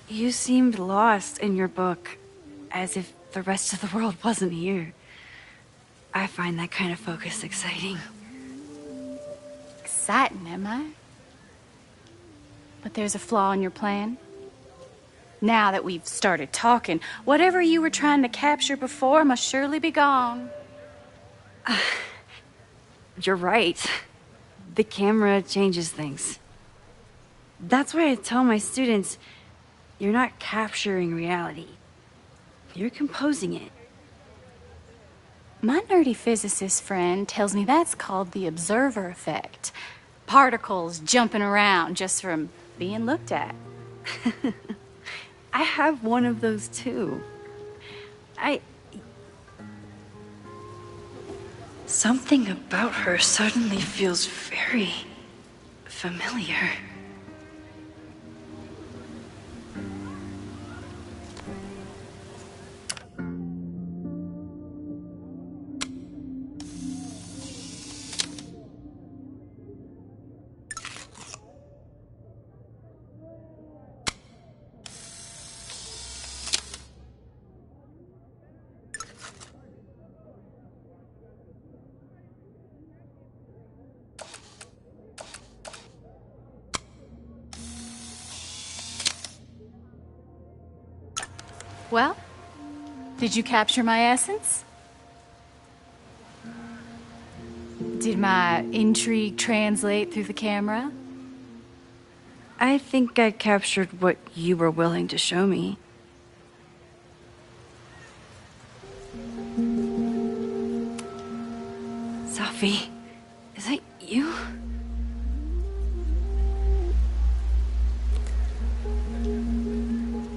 You seemed lost in your book. as if the rest of the world wasn't here. I find that kind of focus exciting. Exciting, am I? But there's a flaw in your plan. Now that we've started talking, whatever you were trying to capture before must surely be gone. You're right. The camera changes things. That's why I tell my students, you're not capturing reality. You're composing it. My nerdy physicist friend tells me that's called the observer effect. Particles jumping around just from being looked at. I have one of those too. Something about her suddenly feels very familiar. Well, did you capture my essence? Did my intrigue translate through the camera? I think I captured what you were willing to show me. Sophie, is that you?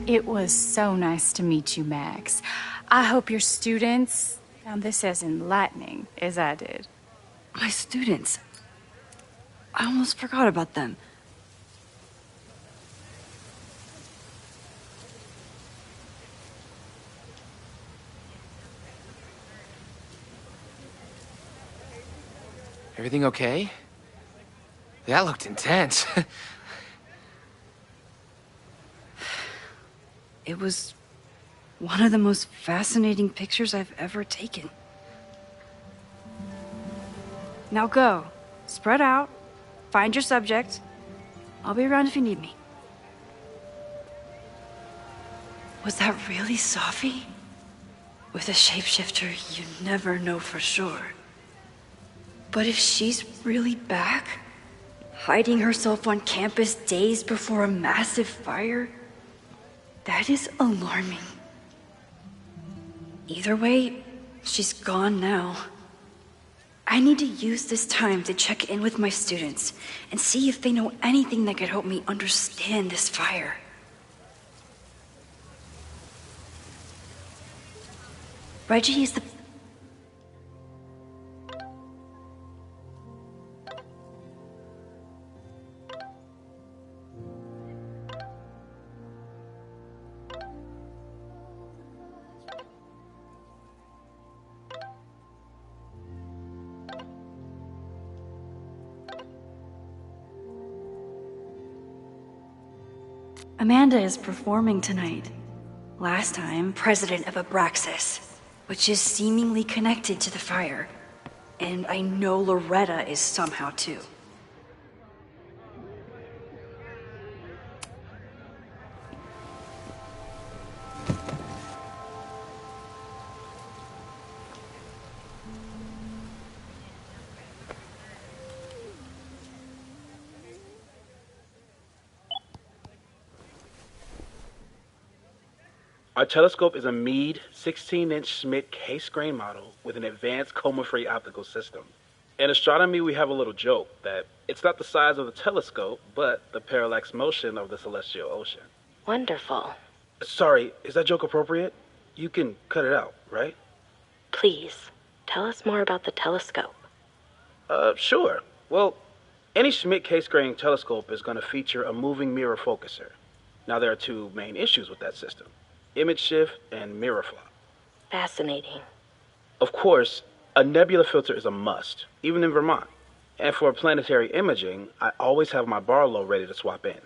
It was so nice to meet you, Max. I hope your students found this as enlightening as I did. My students? I almost forgot about them. Everything okay? That looked intense. It was one of the most fascinating pictures I've ever taken. Now go. Spread out. Find your subject. I'll be around if you need me. Was that really Sophie? With a shapeshifter, you never know for sure. But if she's really back, hiding herself on campus days before a massive fire, that is alarming. Either way, she's gone now. I need to use this time to check in with my students and see if they know anything that could help me understand this fire. Reggie is the... Amanda is performing tonight. Last time, president of Abraxas, which is seemingly connected to the fire. And I know Loretta is somehow too. Our telescope is a Meade 16-inch Schmidt case-grain model with an advanced coma-free optical system. In astronomy, we have a little joke that it's not the size of the telescope, but the parallax motion of the celestial ocean. Wonderful. Sorry, is that joke appropriate? You can cut it out, right? Please, tell us more about the telescope. Sure. Well, any Schmidt case-grain telescope is going to feature a moving mirror focuser. Now, there are two main issues with that system: image shift and mirror flop. Fascinating. Of course, a nebula filter is a must, even in Vermont. And for planetary imaging, I always have my Barlow ready to swap in.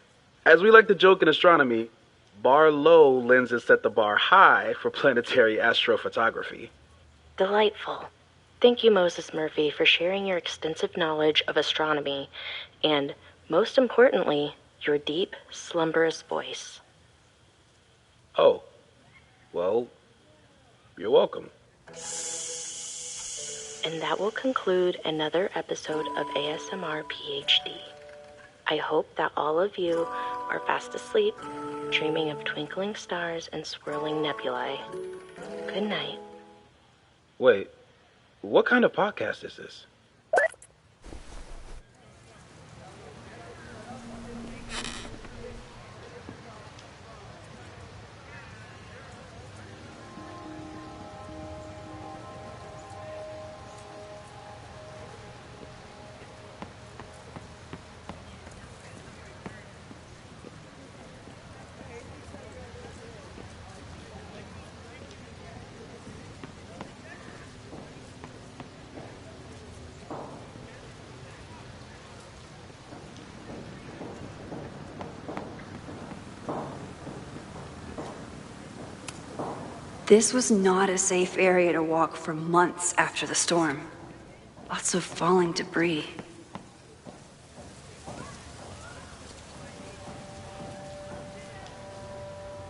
As we like to joke in astronomy, bar low lenses set the bar high for planetary astrophotography. Delightful. Thank you, Moses Murphy, for sharing your extensive knowledge of astronomy and, most importantly, your deep, slumberous voice. Oh, well, you're welcome. And that will conclude another episode of ASMR PhD. I hope that all of you are fast asleep, dreaming of twinkling stars and swirling nebulae. Good night. Wait, what kind of podcast is this? This was not a safe area to walk for months after the storm. Lots of falling debris.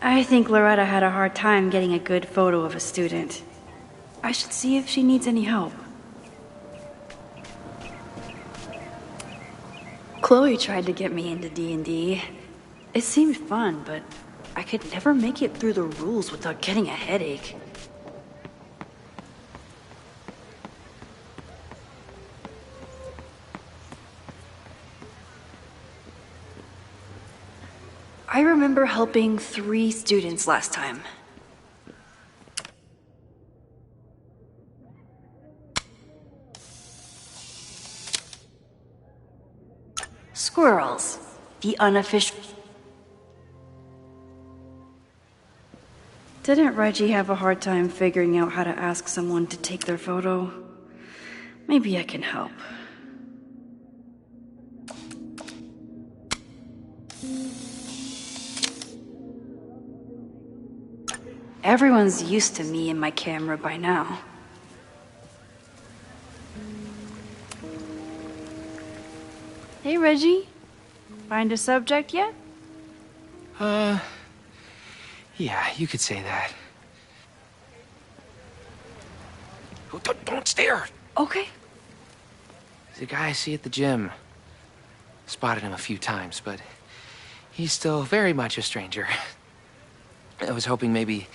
I think Loretta had a hard time getting a good photo of a student. I should see if she needs any help. Chloe tried to get me into D&D. It seemed fun, but I could never make it through the rules without getting a headache. I remember helping 3 students last time. Squirrels, the unofficial... Didn't Reggie have a hard time figuring out how to ask someone to take their photo? Maybe I can help. Everyone's used to me and my camera by now. Hey, Reggie. Find a subject yet? Yeah, you could say that. Oh, don't stare! Okay. He's a guy I see at the gym. Spotted him a few times, but he's still very much a stranger. I was hoping maybe...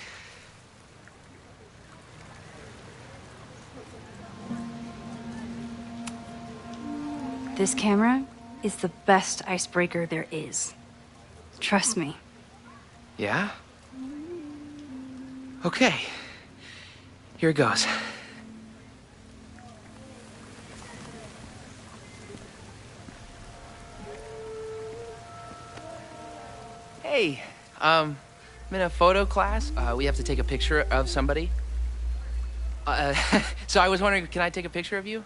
This camera is the best icebreaker there is. Trust me. Yeah? Okay. Here it goes. Hey, I'm in a photo class. We have to take a picture of somebody. So I was wondering, can I take a picture of you?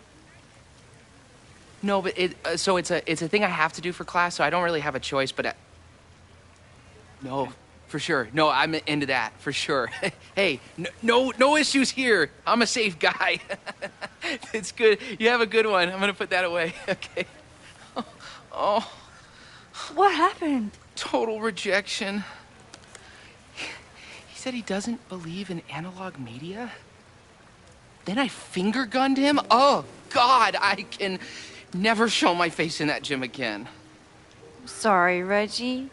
No, but it's a thing I have to do for class, so I don't really have a choice, but no, for sure. No, I'm into that, for sure. Hey, no issues here. I'm a safe guy. It's good. You have a good one. I'm gonna put that away. Okay. Oh. What happened? Total rejection. He said he doesn't believe in analog media. Then I finger gunned him? Oh, God, I can never show my face in that gym again. Sorry, Reggie.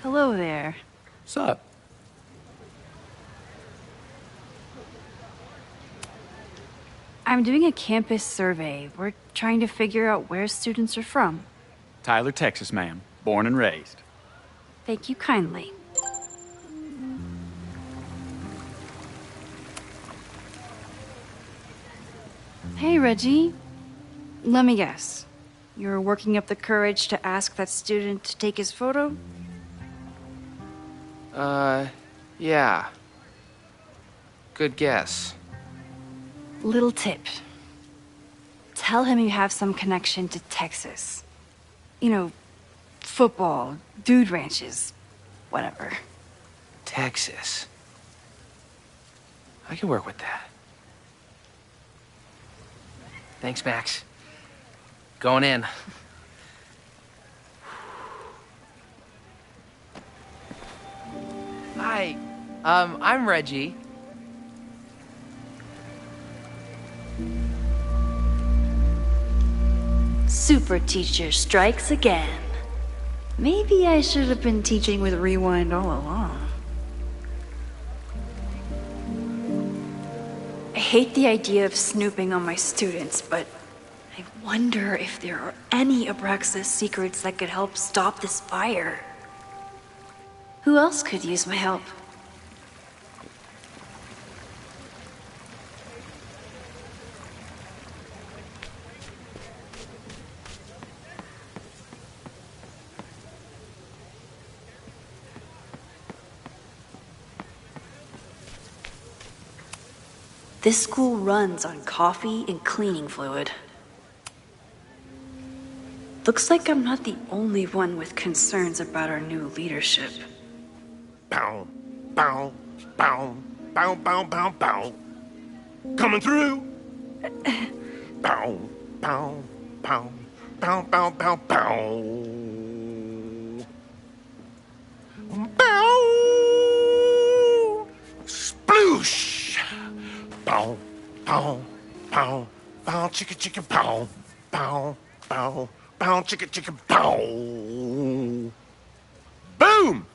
Hello there. What's up? I'm doing a campus survey. We're trying to figure out where students are from. Tyler, Texas, ma'am. Born and raised. Thank you kindly. Hey, Reggie. Let me guess. You're working up the courage to ask that student to take his photo? Yeah. Good guess. Little tip. Tell him you have some connection to Texas. You know, football, dude ranches, whatever. Texas. I can work with that. Thanks, Max. Going in. Hi. I'm Reggie. Super teacher strikes again. Maybe I should have been teaching with Rewind all along. I hate the idea of snooping on my students, but I wonder if there are any Abraxas secrets that could help stop this fire. Who else could use my help? This school runs on coffee and cleaning fluid. Looks like I'm not the only one with concerns about our new leadership. Bow, bow, bow, bow, bow, bow, bow. Coming through. Bow, bow, bow, bow, bow, bow, bow. Bow. Sploosh. Bow, bow, bow, bow, chicka, chicka, bow, bow, bow, bow, chicka, chicka, bow. Boom!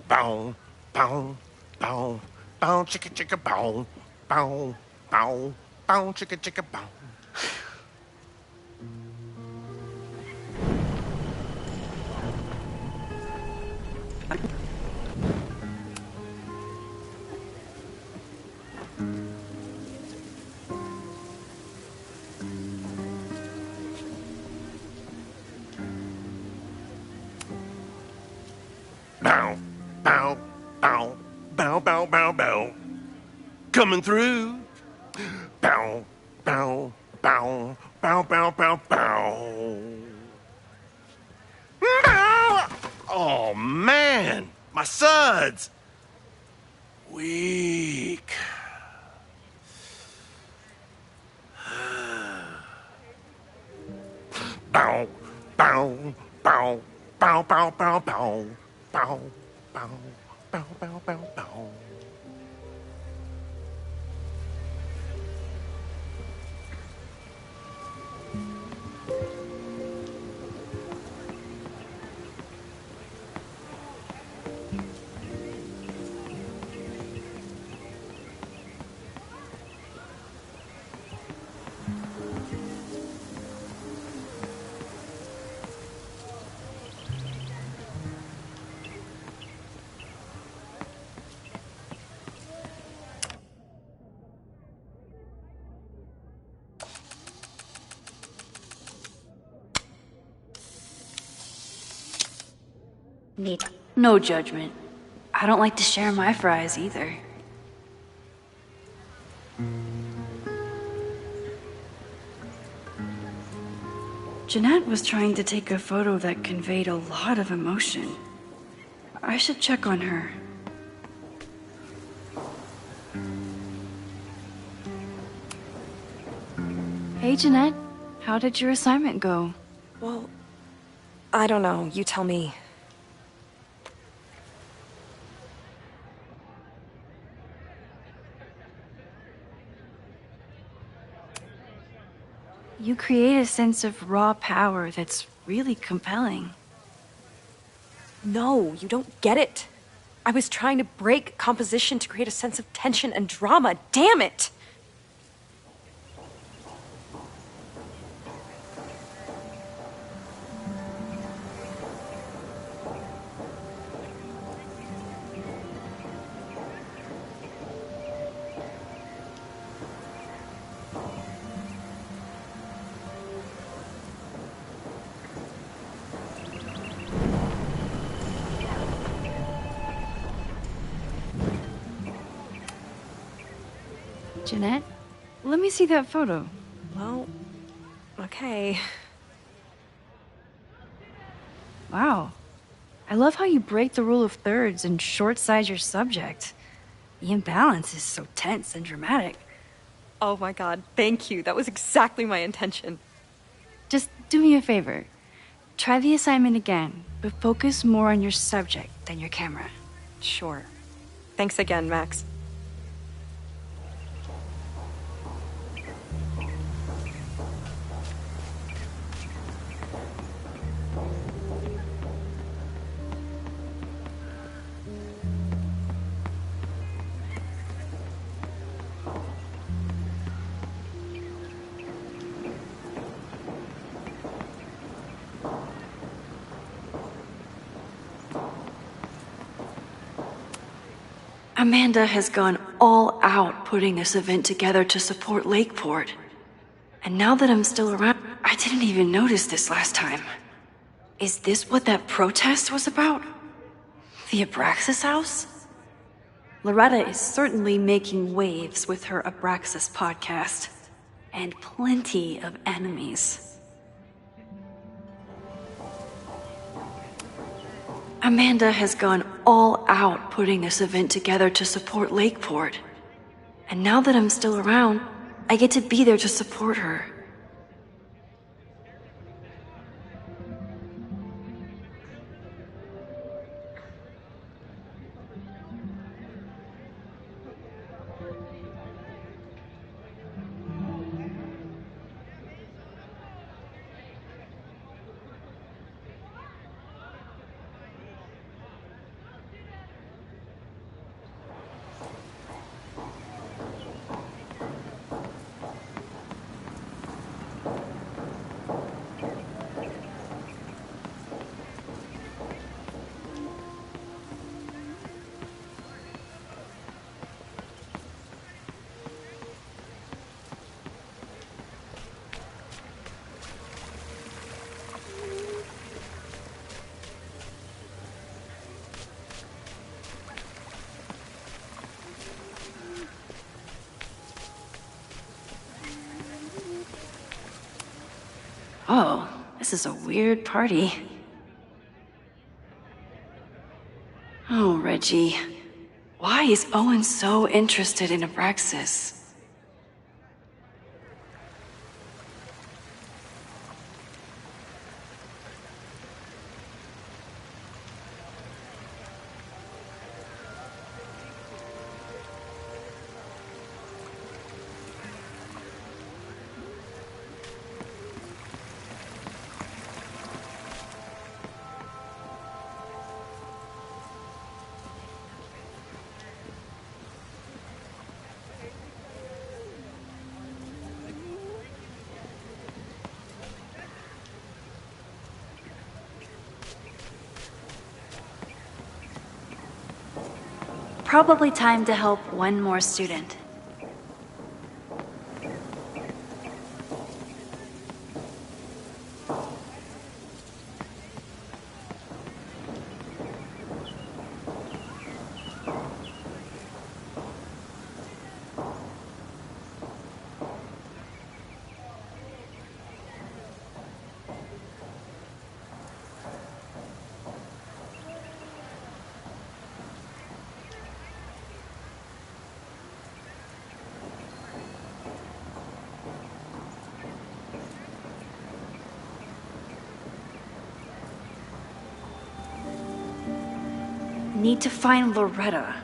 Bow, bow, bow, bow, chicka, chicka, bow, bow, bow, bow, chicka, chicka, bow. Bow, bow, bow, bow, bow, bow, bow. Coming through. Bow, bow, bow, bow, bow, bow, bow. Bow! Oh, man. My suds. Weak. Bow, bow, bow, bow, bow, bow, bow. Bow, bow, bow, bow, bow, bow. Neat. No judgment. I don't like to share my fries either. Jeanette was trying to take a photo that conveyed a lot of emotion. I should check on her. Hey, Jeanette. How did your assignment go? Well, I don't know. You tell me. You create a sense of raw power that's really compelling. No, you don't get it. I was trying to break composition to create a sense of tension and drama. Damn it! Jeanette, let me see that photo. Well, okay. Wow. I love how you break the rule of thirds and short-size your subject. The imbalance is so tense and dramatic. Oh my god, thank you. That was exactly my intention. Just do me a favor. Try the assignment again, but focus more on your subject than your camera. Sure. Thanks again, Max. Amanda has gone all out putting this event together to support Lakeport. And now that I'm still around, I didn't even notice this last time. Is this what that protest was about? The Abraxas house? Loretta is certainly making waves with her Abraxas podcast. And plenty of enemies. Amanda has gone all out putting this event together to support Lakeport. And now that I'm still around, I get to be there to support her. Oh, this is a weird party. Oh, Reggie. Why is Owen so interested in Abraxas? Probably time to help one more student. Need to find Loretta.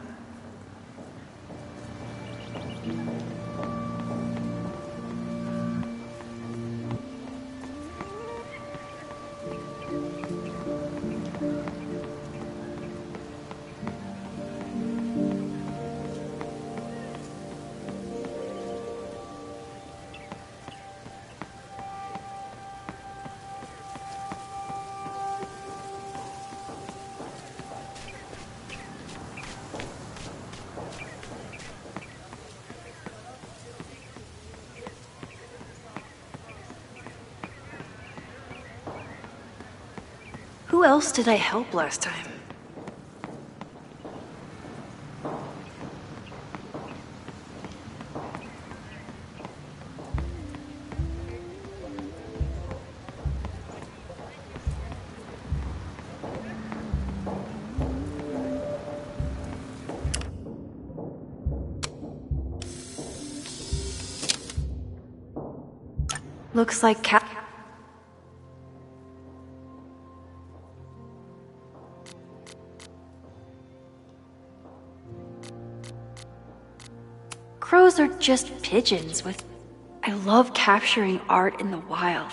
Who else did I help last time? Looks like crows are just pigeons with... I love capturing art in the wild.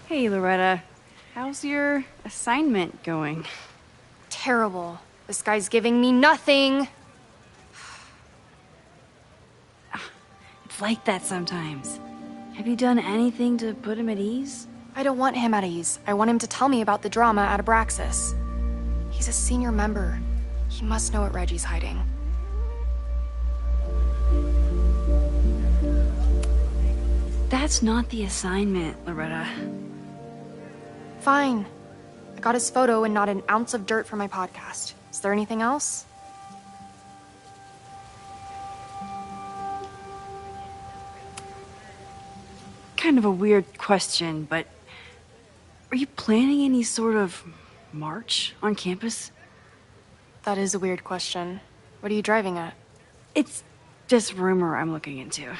Hey, Loretta. How's your assignment going? Terrible. This guy's giving me nothing. It's like that sometimes. Have you done anything to put him at ease? I don't want him at ease. I want him to tell me about the drama at Abraxas. He's a senior member. He must know what Reggie's hiding. That's not the assignment, Loretta. Fine. I got his photo and not an ounce of dirt for my podcast. Is there anything else? Kind of a weird question, but are you planning any sort of march on campus? That is a weird question. What are you driving at? It's just rumor I'm looking into.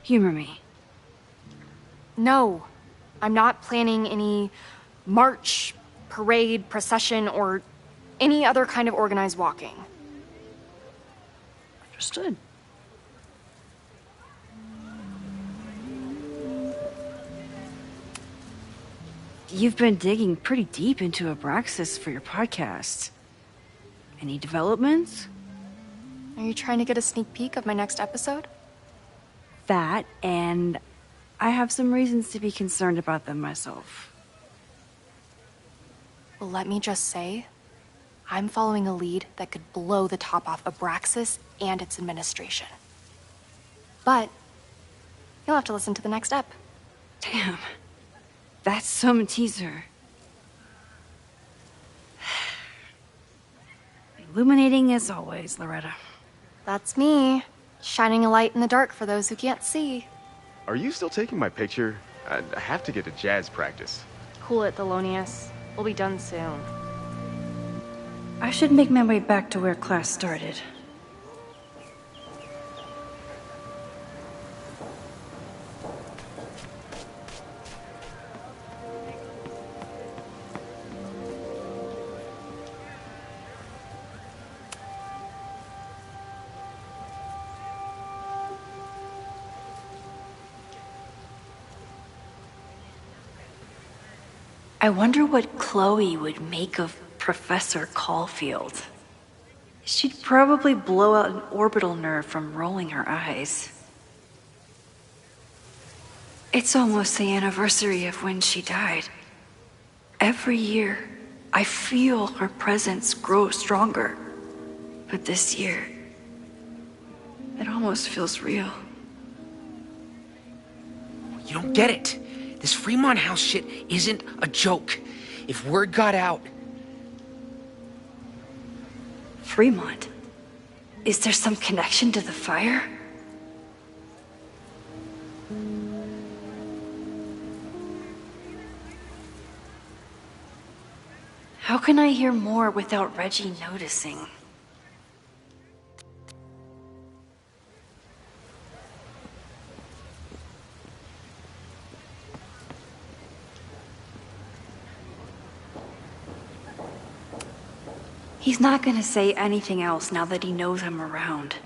Humor me. No, I'm not planning any march, parade, procession, or any other kind of organized walking. Understood. You've been digging pretty deep into Abraxas for your podcast. Any developments? Are you trying to get a sneak peek of my next episode? That, and I have some reasons to be concerned about them myself. Well, let me just say, I'm following a lead that could blow the top off Abraxas and its administration. But you'll have to listen to the next ep. Damn. That's some teaser. Illuminating as always, Loretta. That's me, shining a light in the dark for those who can't see. Are you still taking my picture? I have to get to jazz practice. Cool it, Thelonious. We'll be done soon. I should make my way back to where class started. I wonder what Chloe would make of Professor Caulfield. She'd probably blow out an orbital nerve from rolling her eyes. It's almost the anniversary of when she died. Every year, I feel her presence grow stronger. But this year, it almost feels real. You don't get it. This Fremont House shit isn't a joke. If word got out... Fremont? Is there some connection to the fire? How can I hear more without Reggie noticing? He's not gonna say anything else now that he knows I'm around.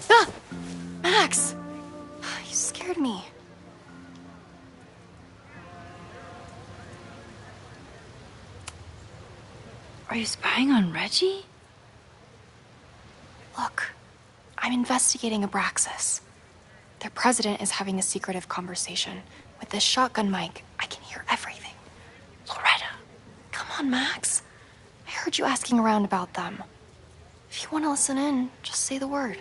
Ah! Max! You scared me. Are you spying on Reggie? Look, I'm investigating Abraxas. Their president is having a secretive conversation. With this shotgun mic, I can hear everything. Loretta, come on, Max. I heard you asking around about them. If you want to listen in, just say the word.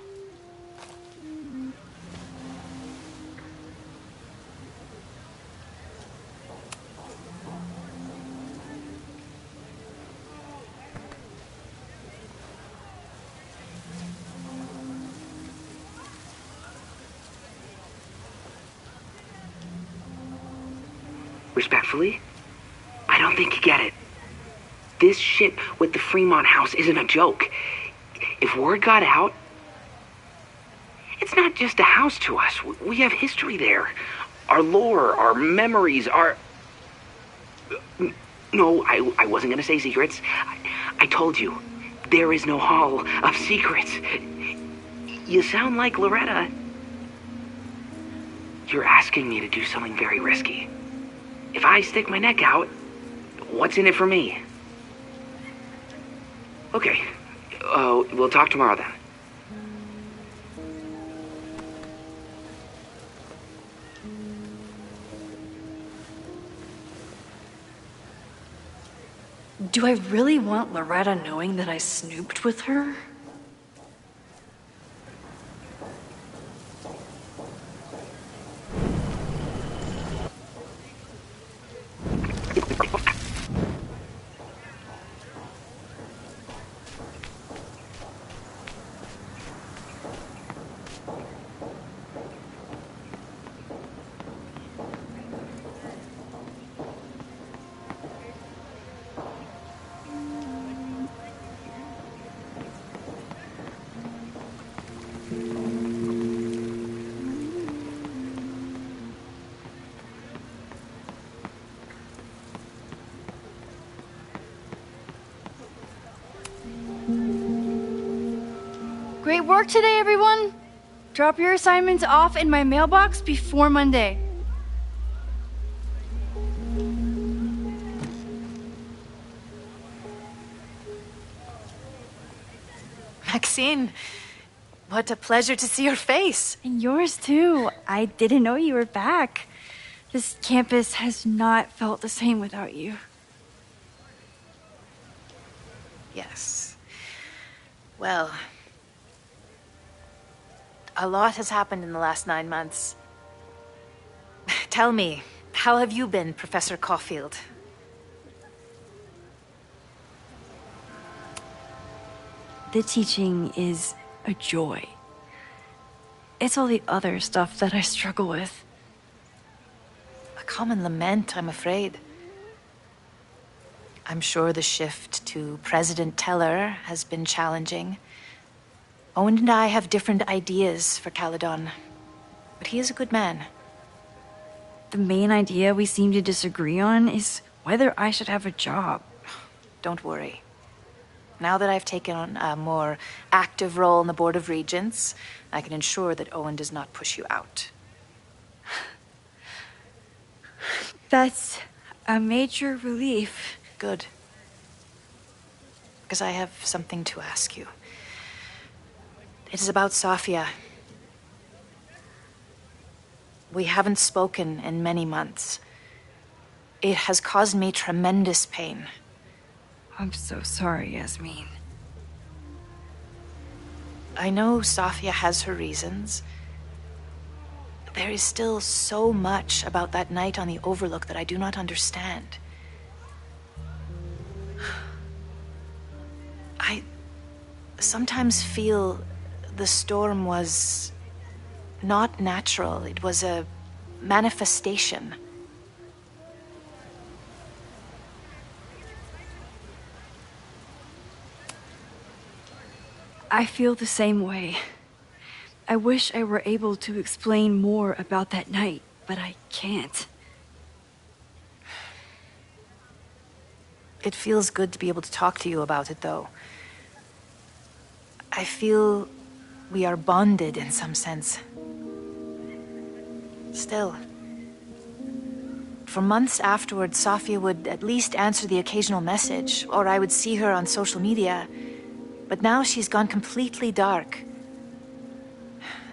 Respectfully, I don't think you get it. This shit with the Fremont house isn't a joke. If word got out, it's not just a house to us. We have history there. Our lore, our memories, our... No, I wasn't gonna say secrets. I told you, there is no Hall of Secrets. You sound like Loretta. You're asking me to do something very risky. If I stick my neck out, what's in it for me? Okay, we'll talk tomorrow then. Do I really want Loretta knowing that I snooped with her? Great work today, everyone! Drop your assignments off in my mailbox before Monday. Maxine, what a pleasure to see your face. And yours too. I didn't know you were back. This campus has not felt the same without you. Yes. Well, a lot has happened in the last 9 months. Tell me, how have you been, Professor Caulfield? The teaching is a joy. It's all the other stuff that I struggle with. A common lament, I'm afraid. I'm sure the shift to President Teller has been challenging. Owen and I have different ideas for Caledon, but he is a good man. The main idea we seem to disagree on is whether I should have a job. Don't worry. Now that I've taken on a more active role in the Board of Regents, I can ensure that Owen does not push you out. That's a major relief. Good. Because I have something to ask you. It is about Safia. We haven't spoken in many months. It has caused me tremendous pain. I'm so sorry, Yasmin. I know Safia has her reasons. There is still so much about that night on the Overlook that I do not understand. I sometimes feel the storm was not natural. It was a manifestation. I feel the same way. I wish I were able to explain more about that night, but I can't. It feels good to be able to talk to you about it, though. I feel we are bonded in some sense. Still, For months afterwards, Sofia would at least answer the occasional message, or I would see her on social media. But now she's gone completely dark.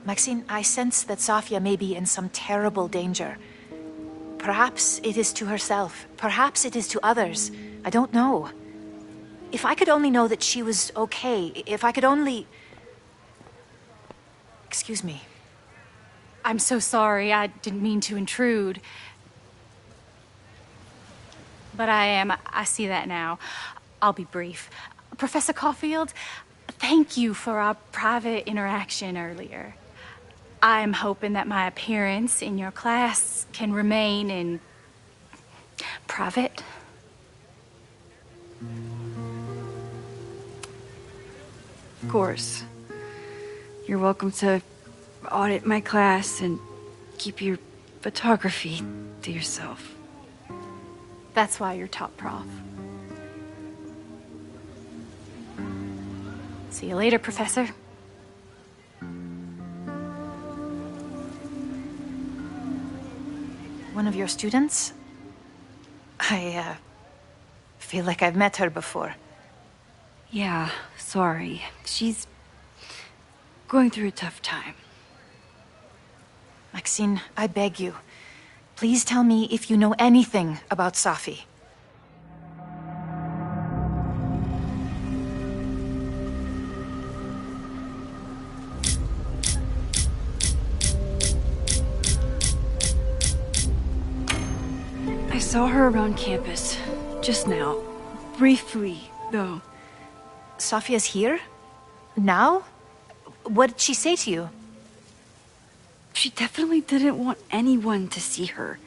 Maxine, I sense that Sofia may be in some terrible danger. Perhaps it is to herself. Perhaps it is to others. I don't know. If I could only know that she was okay, if I could only... Excuse me. I'm so sorry. I didn't mean to intrude. But I see that now. I'll be brief. Professor Caulfield, thank you for our private interaction earlier. I'm hoping that my appearance in your class can remain in private. Of course. You're welcome to audit my class and keep your photography to yourself. That's why you're top prof. See you later, Professor. One of your students? I feel like I've met her before. Yeah, sorry. She's going through a tough time. Maxine, I beg you. Please tell me if you know anything about Safi. I saw her around campus just now. Briefly, though. Sofia's here? Now? What did she say to you? She definitely didn't want anyone to see her.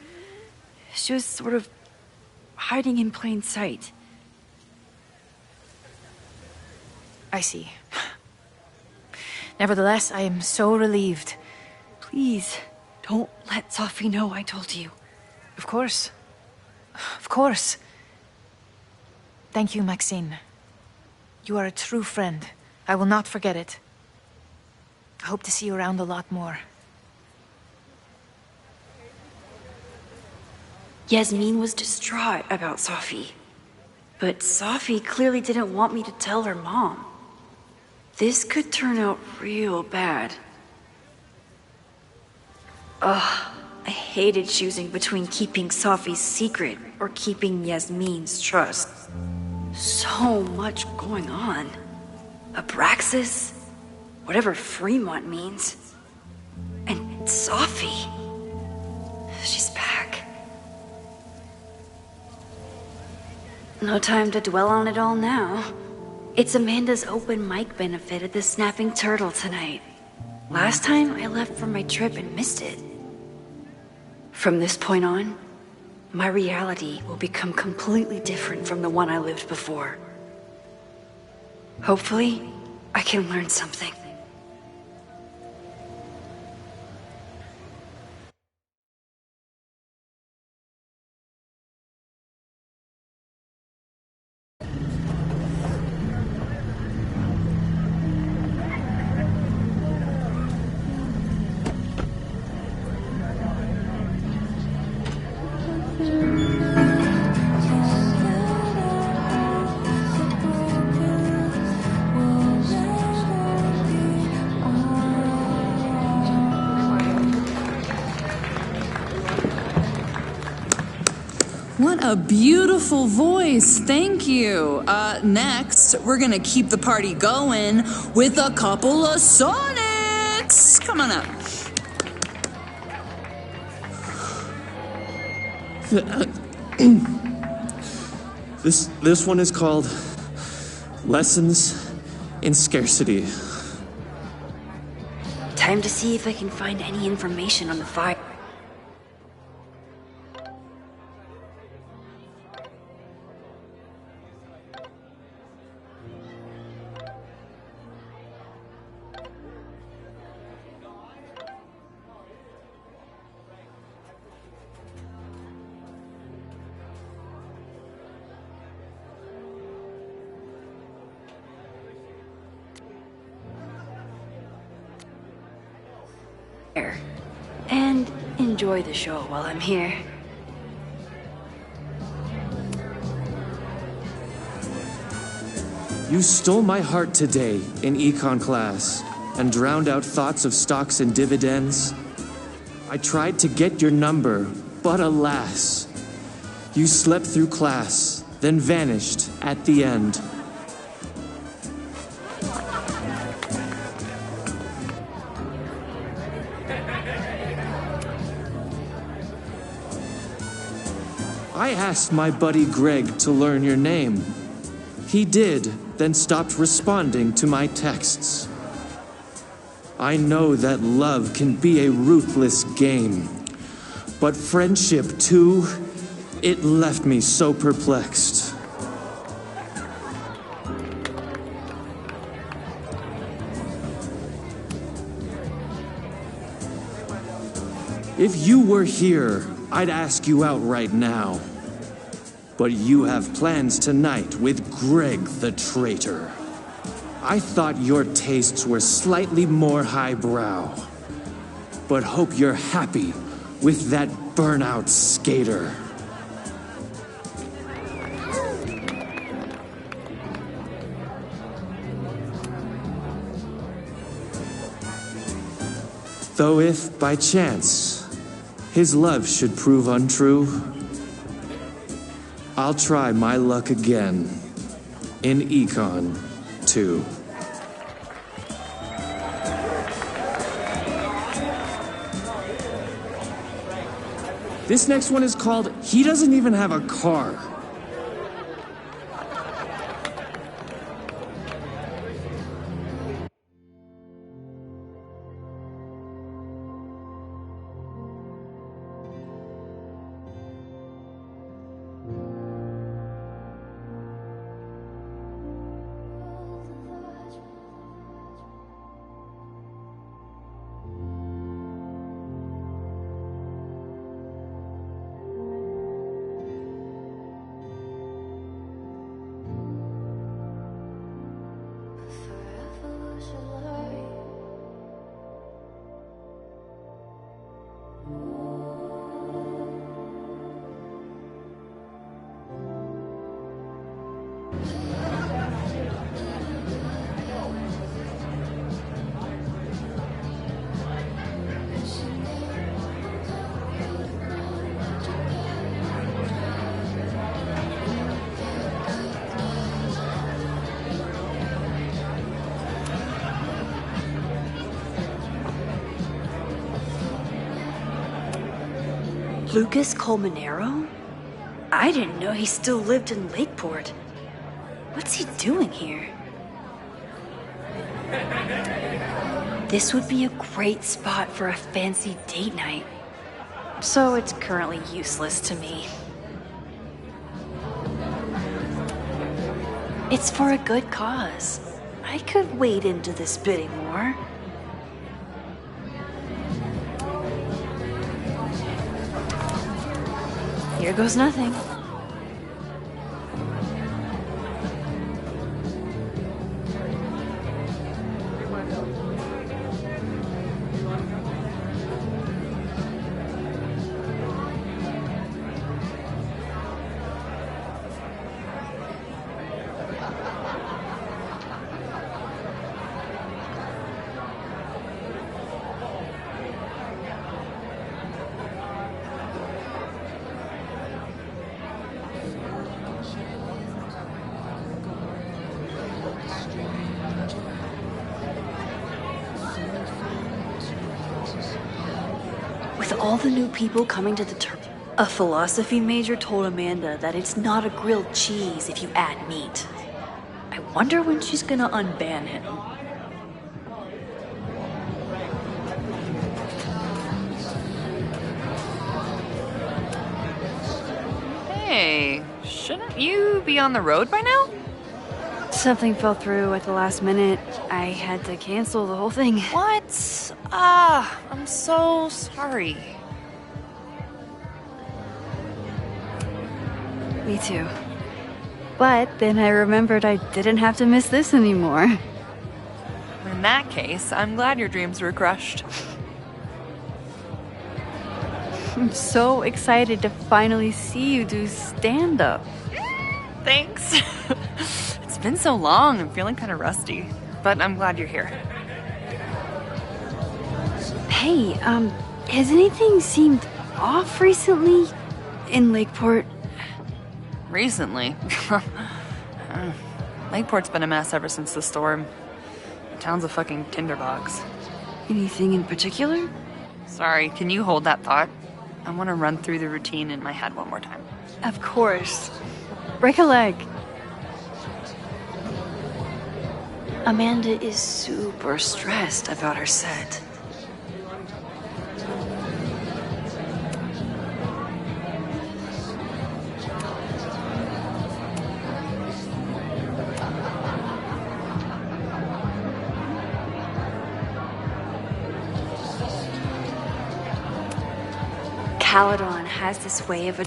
She was sort of hiding in plain sight. I see. Nevertheless, I am so relieved. Please, don't let Safi know I told you. Of course. Of course. Thank you, Maxine. You are a true friend. I will not forget it. I hope to see you around a lot more. Yasmin was distraught about Safi. But Safi clearly didn't want me to tell her mom. This could turn out real bad. Ugh, I hated choosing between keeping Safi's secret or keeping Yasmin's trust. So much going on. Abraxas, whatever Fremont means. And Safi. She's back. No time to dwell on it all now. It's Amanda's open mic benefit at the Snapping Turtle tonight. Last time I left for my trip and missed it. From this point on, my reality will become completely different from the one I lived before. Hopefully, I can learn something. What a beautiful voice. Thank you. Next, we're gonna keep the party going with a couple of Sonics. Come on up. This one is called Lessons in Scarcity. Time to see if I can find any information on the fire. And enjoy the show while I'm here. You stole my heart today in econ class and drowned out thoughts of stocks and dividends. I tried to get your number, but alas, you slept through class, then vanished at the end. I asked my buddy Greg to learn your name. He did, then stopped responding to my texts. I know that love can be a ruthless game, but friendship too, it left me so perplexed. If you were here, I'd ask you out right now. But you have plans tonight with Greg the traitor. I thought your tastes were slightly more highbrow, but hope you're happy with that burnout skater. Though if, by chance, his love should prove untrue, I'll try my luck again in Econ 2. This next one is called He Doesn't Even Have a Car. Lucas Colmenero? I didn't know he still lived in Lakeport. What's he doing here? This would be a great spot for a fancy date night. So it's currently useless to me. It's for a good cause. I could wade into this bidding war. Here goes nothing. With all the new people coming to the a philosophy major told Amanda that it's not a grilled cheese if you add meat. I wonder when she's gonna unban him. Hey, shouldn't you be on the road by now? Something fell through at the last minute. I had to cancel the whole thing. What? I'm so sorry. Me too. But then I remembered I didn't have to miss this anymore. In that case, I'm glad your dreams were crushed. I'm so excited to finally see you do stand-up. Thanks. It's been so long. I'm feeling kind of rusty. But I'm glad you're here. Hey, has anything seemed off recently in Lakeport? Recently? Lakeport's been a mess ever since the storm. The town's a fucking tinderbox. Anything in particular? Sorry, can you hold that thought? I want to run through the routine in my head one more time. Of course. Break a leg. Amanda is super stressed about her set. Caledon has this way of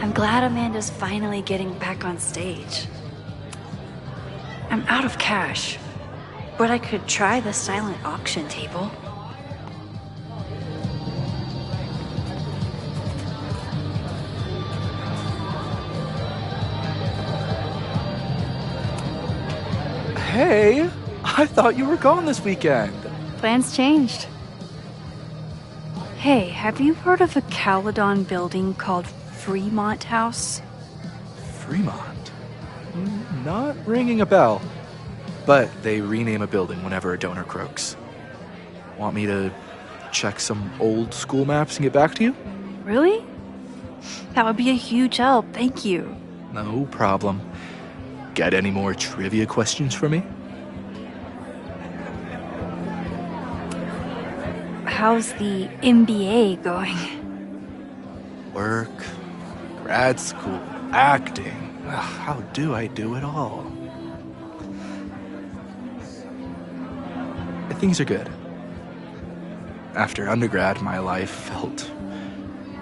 I'm glad Amanda's finally getting back on stage. I'm out of cash, but I could try the silent auction table. Hey, I thought you were gone this weekend. Plans changed. Hey, have you heard of a Caledon building called Fremont House? Fremont? Not ringing a bell. But they rename a building whenever a donor croaks. Want me to check some old school maps and get back to you? Really? That would be a huge help, thank you. No problem. Got any more trivia questions for me? How's the MBA going? Work, grad school, acting. Ugh, how do I do it all? Things are good. After undergrad, my life felt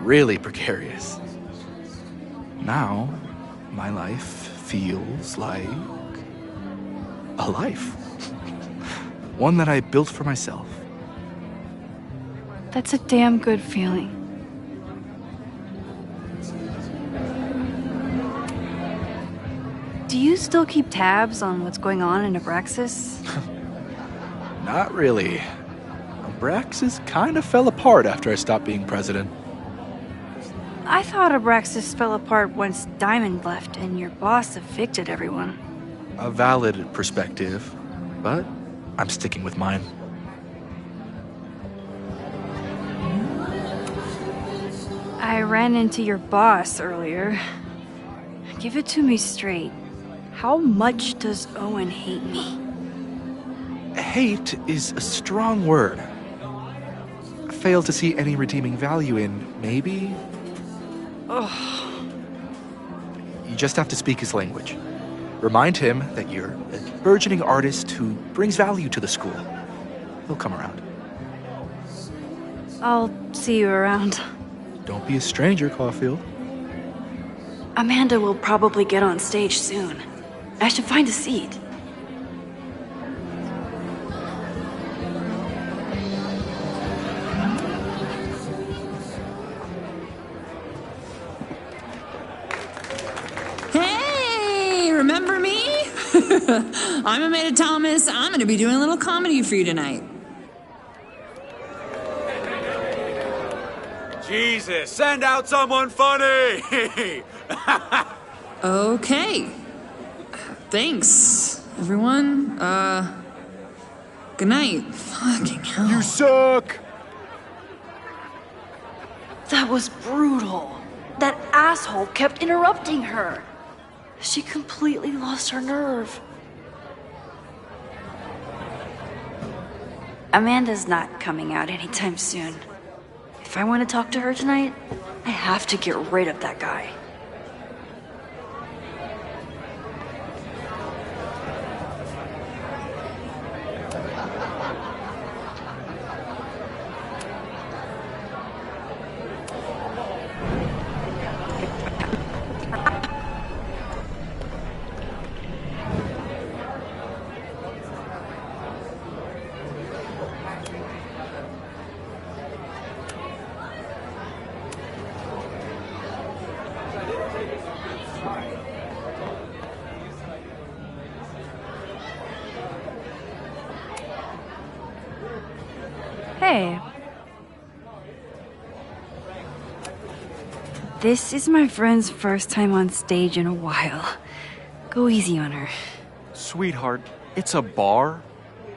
really precarious. Now, my life feels like a life. One that I built for myself. That's a damn good feeling. Do you still keep tabs on what's going on in Abraxas? Not really. Abraxas kind of fell apart after I stopped being president. I thought Abraxas fell apart once Diamond left and your boss evicted everyone. A valid perspective, but I'm sticking with mine. I ran into your boss earlier. Give it to me straight. How much does Owen hate me? Hate is a strong word. Fail to see any redeeming value in, maybe? Ugh. You just have to speak his language. Remind him that you're a burgeoning artist who brings value to the school. He'll come around. I'll see you around. Don't be a stranger, Caulfield. Amanda will probably get on stage soon. I should find a seat. Hey, remember me? I'm Amanda Thomas. I'm going to be doing a little comedy for you tonight. Jesus, send out someone funny! Okay. Thanks, everyone. Good night. Fucking hell. You suck! That was brutal. That asshole kept interrupting her. She completely lost her nerve. Amanda's not coming out anytime soon. If I want to talk to her tonight, I have to get rid of that guy. Hey. This is my friend's first time on stage in a while. Go easy on her. Sweetheart, it's a bar.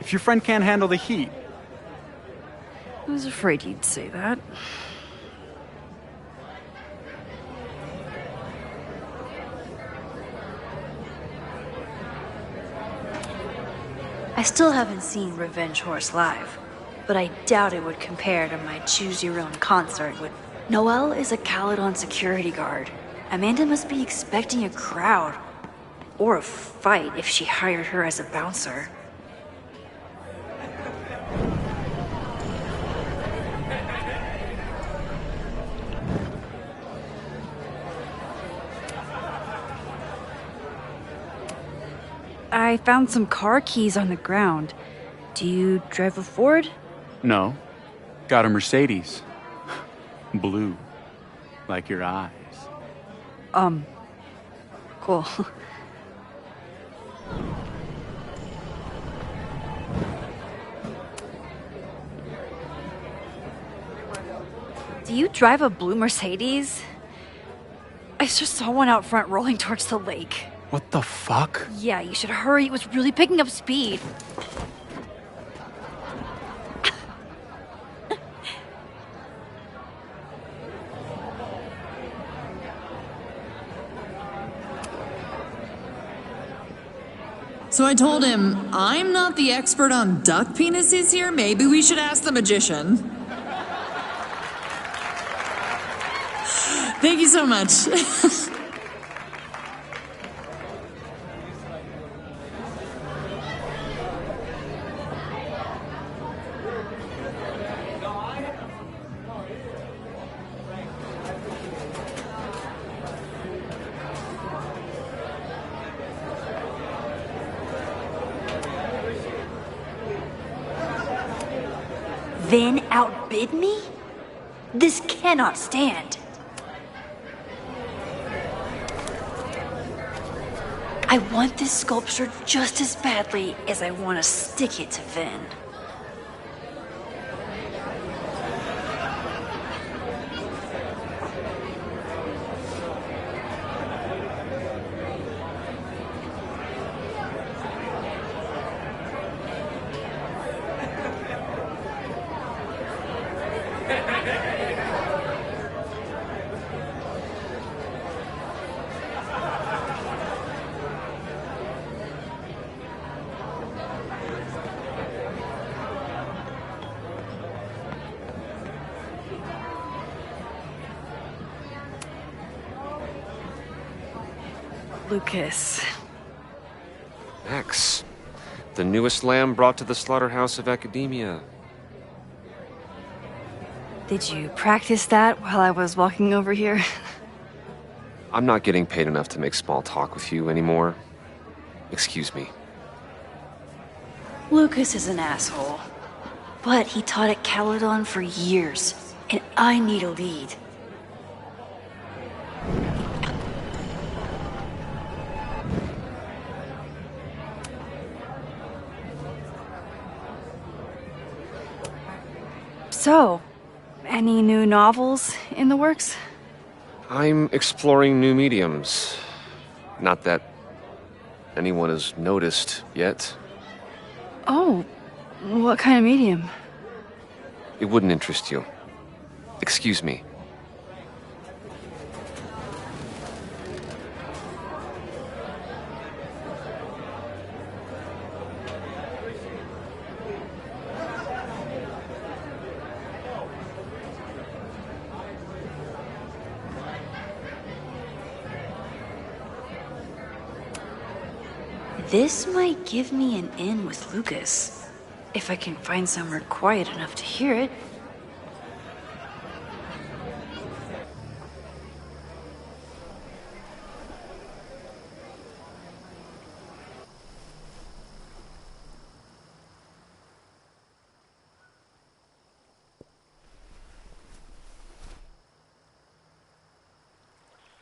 If your friend can't handle the heat. I was afraid you'd say that. I still haven't seen Revenge Horse live, but I doubt it would compare to my Choose Your Own concert. Noelle is a Caledon security guard. Amanda must be expecting a crowd. Or a fight if she hired her as a bouncer. I found some car keys on the ground. Do you drive a Ford? No. Got a Mercedes. Blue. Like your eyes. Cool. Do you drive a blue Mercedes? I just saw one out front rolling towards the lake. What the fuck? Yeah, you should hurry. It was really picking up speed. So I told him, I'm not the expert on duck penises here. Maybe we should ask the magician. Thank you so much. Then outbid me? This cannot stand. I want this sculpture just as badly as I want to stick it to Vin. Lucas. Max, the newest lamb brought to the slaughterhouse of academia. Did you practice that while I was walking over here? I'm not getting paid enough to make small talk with you anymore. Excuse me. Lucas is an asshole. But he taught at Caledon for years, and I need a lead. So, any new novels in the works? I'm exploring new mediums. Not that anyone has noticed yet. Oh, what kind of medium? It wouldn't interest you. Excuse me. This might give me an in with Lucas, if I can find somewhere quiet enough to hear it.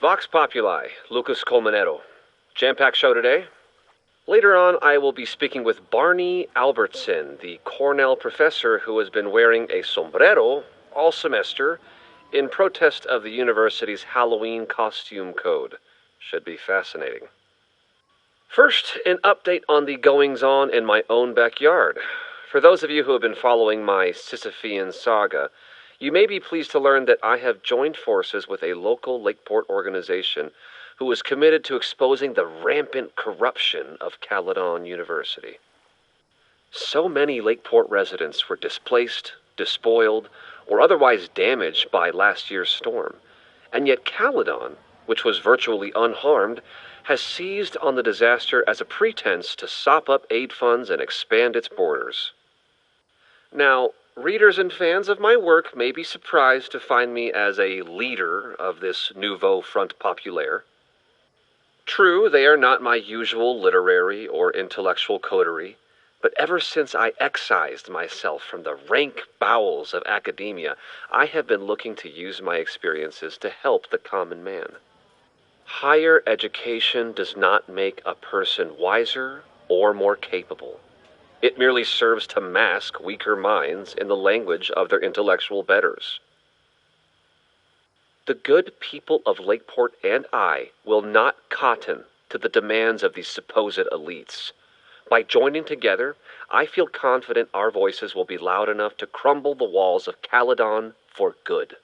Vox Populi, Lucas Colmenero. Jam-packed show today? Later on, I will be speaking with Barney Albertson, the Cornell professor who has been wearing a sombrero all semester in protest of the university's Halloween costume code. Should be fascinating. First, an update on the goings-on in my own backyard. For those of you who have been following my Sisyphean saga, you may be pleased to learn that I have joined forces with a local Lakeport organization who is committed to exposing the rampant corruption of Caledon University. So many Lakeport residents were displaced, despoiled, or otherwise damaged by last year's storm, and yet Caledon, which was virtually unharmed, has seized on the disaster as a pretense to sop up aid funds and expand its borders. Now, readers and fans of my work may be surprised to find me as a leader of this nouveau front populaire. True, they are not my usual literary or intellectual coterie, but ever since I excised myself from the rank bowels of academia, I have been looking to use my experiences to help the common man. Higher education does not make a person wiser or more capable. It merely serves to mask weaker minds in the language of their intellectual betters. The good people of Lakeport and I will not cotton to the demands of these supposed elites. By joining together, I feel confident our voices will be loud enough to crumble the walls of Caledon for good.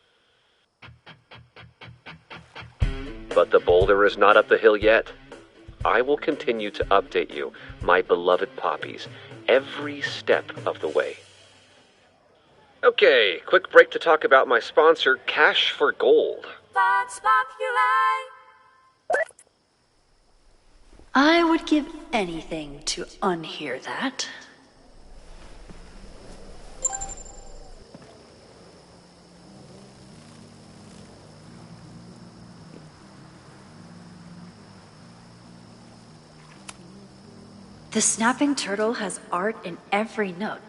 But the boulder is not up the hill yet. I will continue to update you, my beloved poppies, every step of the way. Okay, quick break to talk about my sponsor, Cash for Gold. I would give anything to unhear that. The snapping turtle has art in every nook.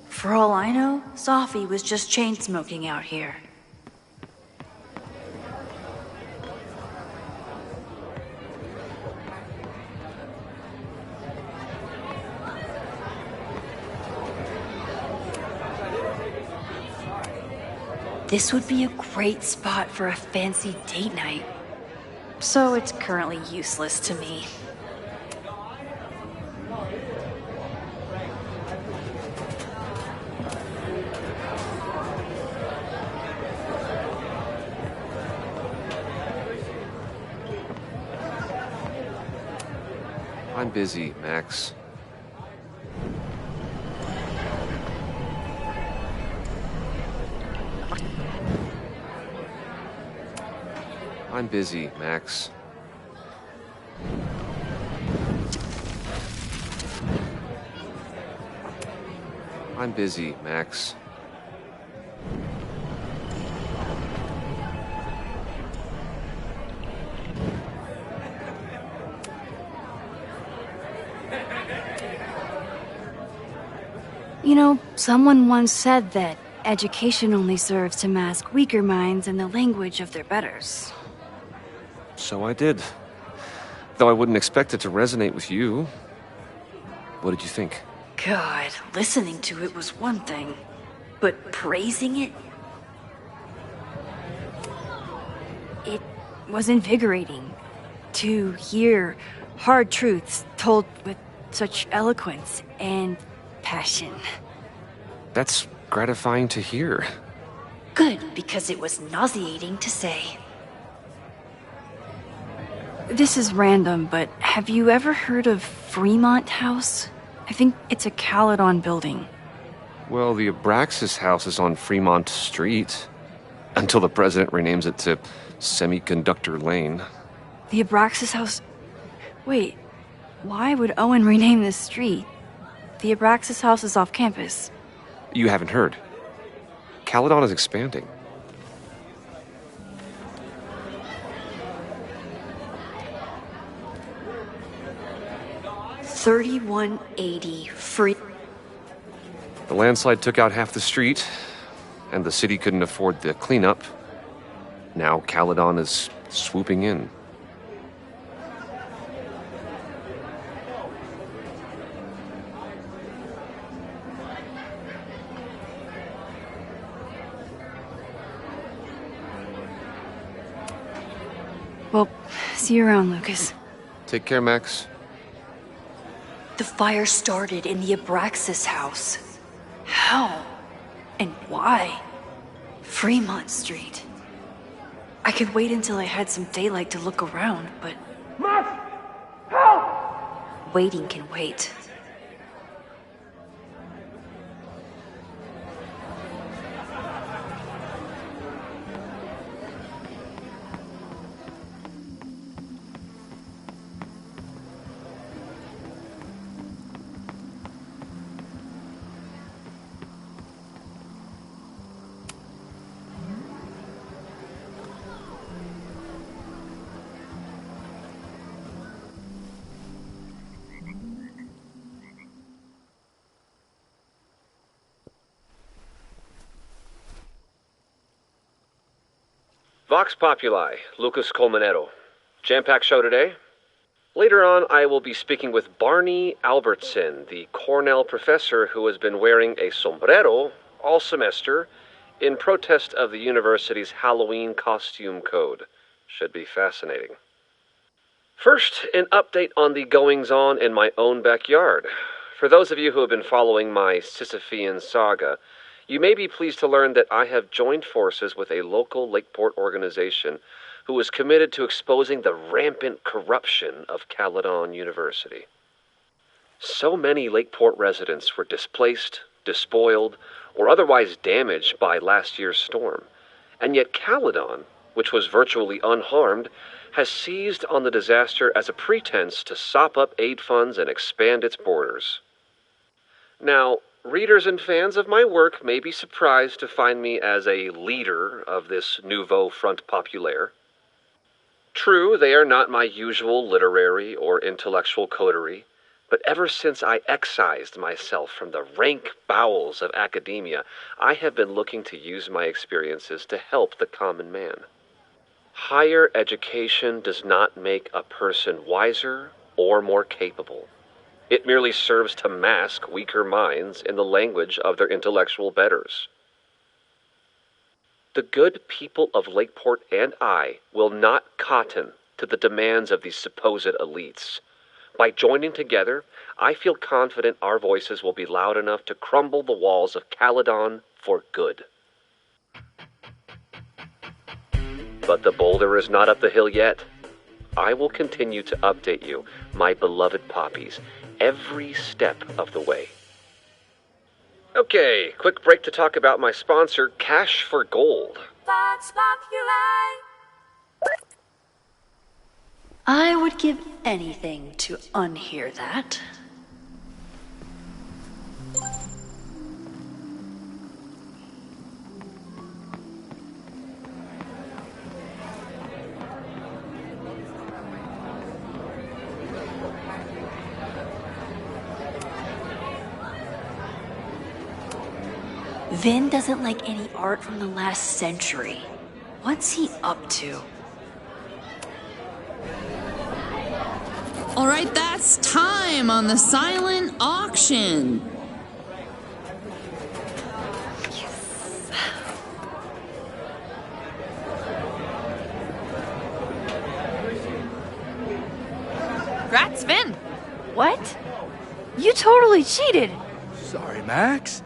For all I know, Sophie was just chain smoking out here. This would be a great spot for a fancy date night. So it's currently useless to me. I'm busy, Max. I'm busy, Max. I'm busy, Max. You know, someone once said that education only serves to mask weaker minds in the language of their betters. So I did. Though I wouldn't expect it to resonate with you. What did you think? God, listening to it was one thing, but praising it? It was invigorating to hear hard truths told with such eloquence and passion. That's gratifying to hear. Good, because it was nauseating to say. This is random, but have you ever heard of Fremont House? I think it's a Caledon building. Well, the Abraxas house is on Fremont Street. Until the president renames it to Semiconductor Lane. The Abraxas House? Wait, why would Owen rename this street? The Abraxas House is off campus. You haven't heard. Caledon is expanding. 3180 free. The landslide took out half the street, and the city couldn't afford the cleanup. Now Caledon is swooping in. Well, see you around, Lucas. Take care, Max. The fire started in the Abraxas house. How? And why? Fremont Street. I could wait until I had some daylight to look around, but... Max! Help! Waiting can wait. Vox Populi, Lucas Colmenero. Jam-packed show today. Later on, I will be speaking with Barney Albertson, the Cornell professor who has been wearing a sombrero all semester in protest of the university's Halloween costume code. Should be fascinating. First, an update on the goings-on in my own backyard. For those of you who have been following my Sisyphean saga, you may be pleased to learn that I have joined forces with a local Lakeport organization who is committed to exposing the rampant corruption of Caledon University. So many Lakeport residents were displaced, despoiled, or otherwise damaged by last year's storm, and yet Caledon, which was virtually unharmed, has seized on the disaster as a pretense to sop up aid funds and expand its borders. Now, readers and fans of my work may be surprised to find me as a leader of this nouveau front populaire. True, they are not my usual literary or intellectual coterie, but ever since I excised myself from the rank bowels of academia, I have been looking to use my experiences to help the common man. Higher education does not make a person wiser or more capable. It merely serves to mask weaker minds in the language of their intellectual betters. The good people of Lakeport and I will not cotton to the demands of these supposed elites. By joining together, I feel confident our voices will be loud enough to crumble the walls of Caledon for good. But the boulder is not up the hill yet. I will continue to update you, my beloved poppies, every step of the way. Okay, quick break to talk about my sponsor, Cash for Gold. Vox Populi. I would give anything to unhear that. Vin doesn't like any art from the last century. What's he up to? All right, that's time on the silent auction. Congrats, Vin. What? You totally cheated. Sorry, Max.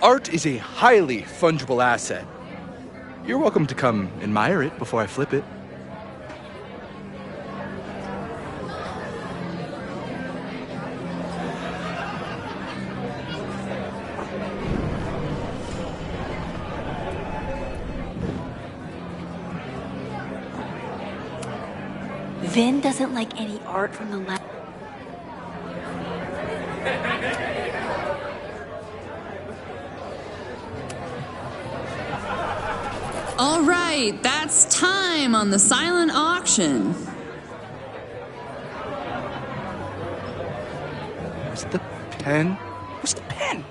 Art is a highly fungible asset. You're welcome to come admire it before I flip it. Vin doesn't like any art from the last... All right, that's time on the silent auction. pen? Where's the pen?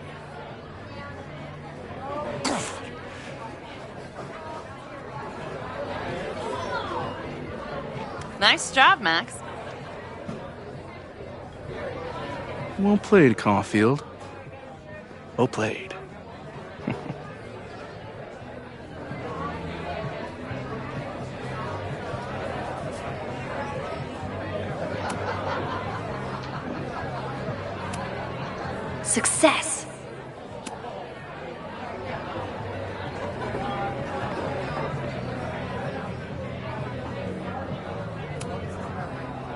Nice job, Max. Well played, Caulfield. Well played. Success!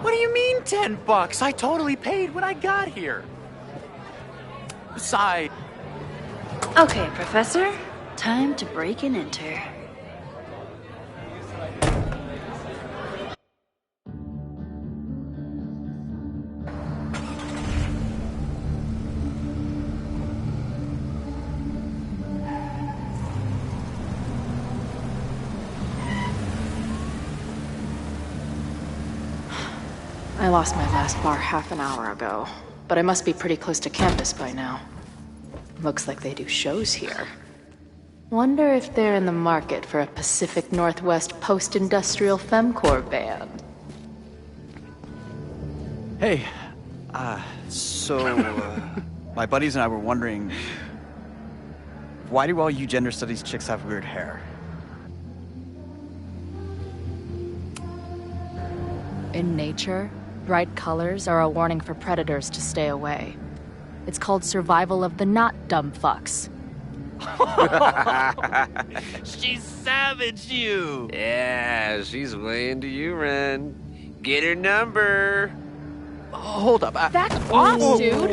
What do you mean $10? I totally paid when I got here. Besides... Okay, Professor. Time to break and enter. I lost my last bar half an hour ago, but I must be pretty close to campus by now. Looks like they do shows here. Wonder if they're in the market for a Pacific Northwest post-industrial femcore band. Hey, my buddies and I were wondering, why do all you gender studies chicks have weird hair? In nature, bright colors are a warning for predators to stay away. It's called survival of the not dumb fucks. She savaged you! Yeah, she's way into you, Ren. Get her number. Hold up. That's off, dude!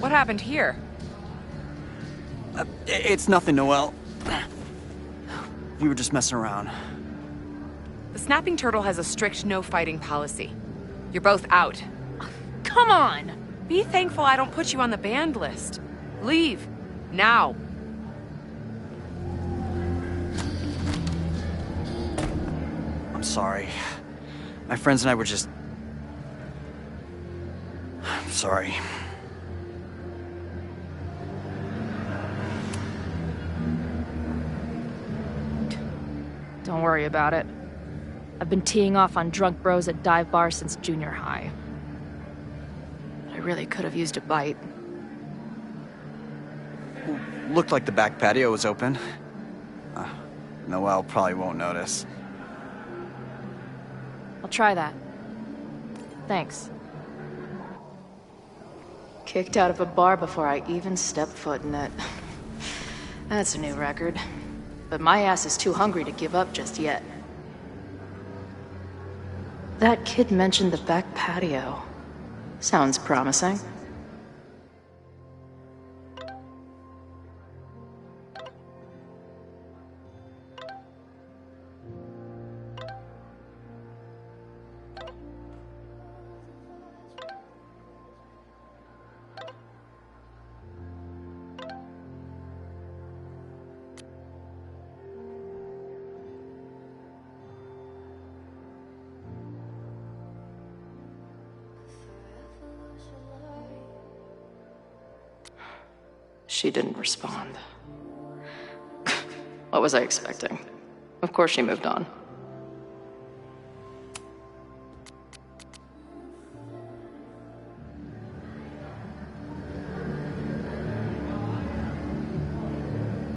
What happened here? It's nothing, Noelle. We were just messing around. The Snapping Turtle has a strict no-fighting policy. You're both out. Come on! Be thankful I don't put you on the banned list. Leave. Now. I'm sorry. My friends and I were just... I'm sorry. Don't worry about it. I've been teeing off on drunk bros at dive bars since junior high. But I really could have used a bite. Looked like the back patio was open. Noelle probably won't notice. I'll try that. Thanks. Kicked out of a bar before I even stepped foot in it. That's a new record. But my ass is too hungry to give up just yet. That kid mentioned the back patio. Sounds promising. She didn't respond. What was I expecting? Of course she moved on.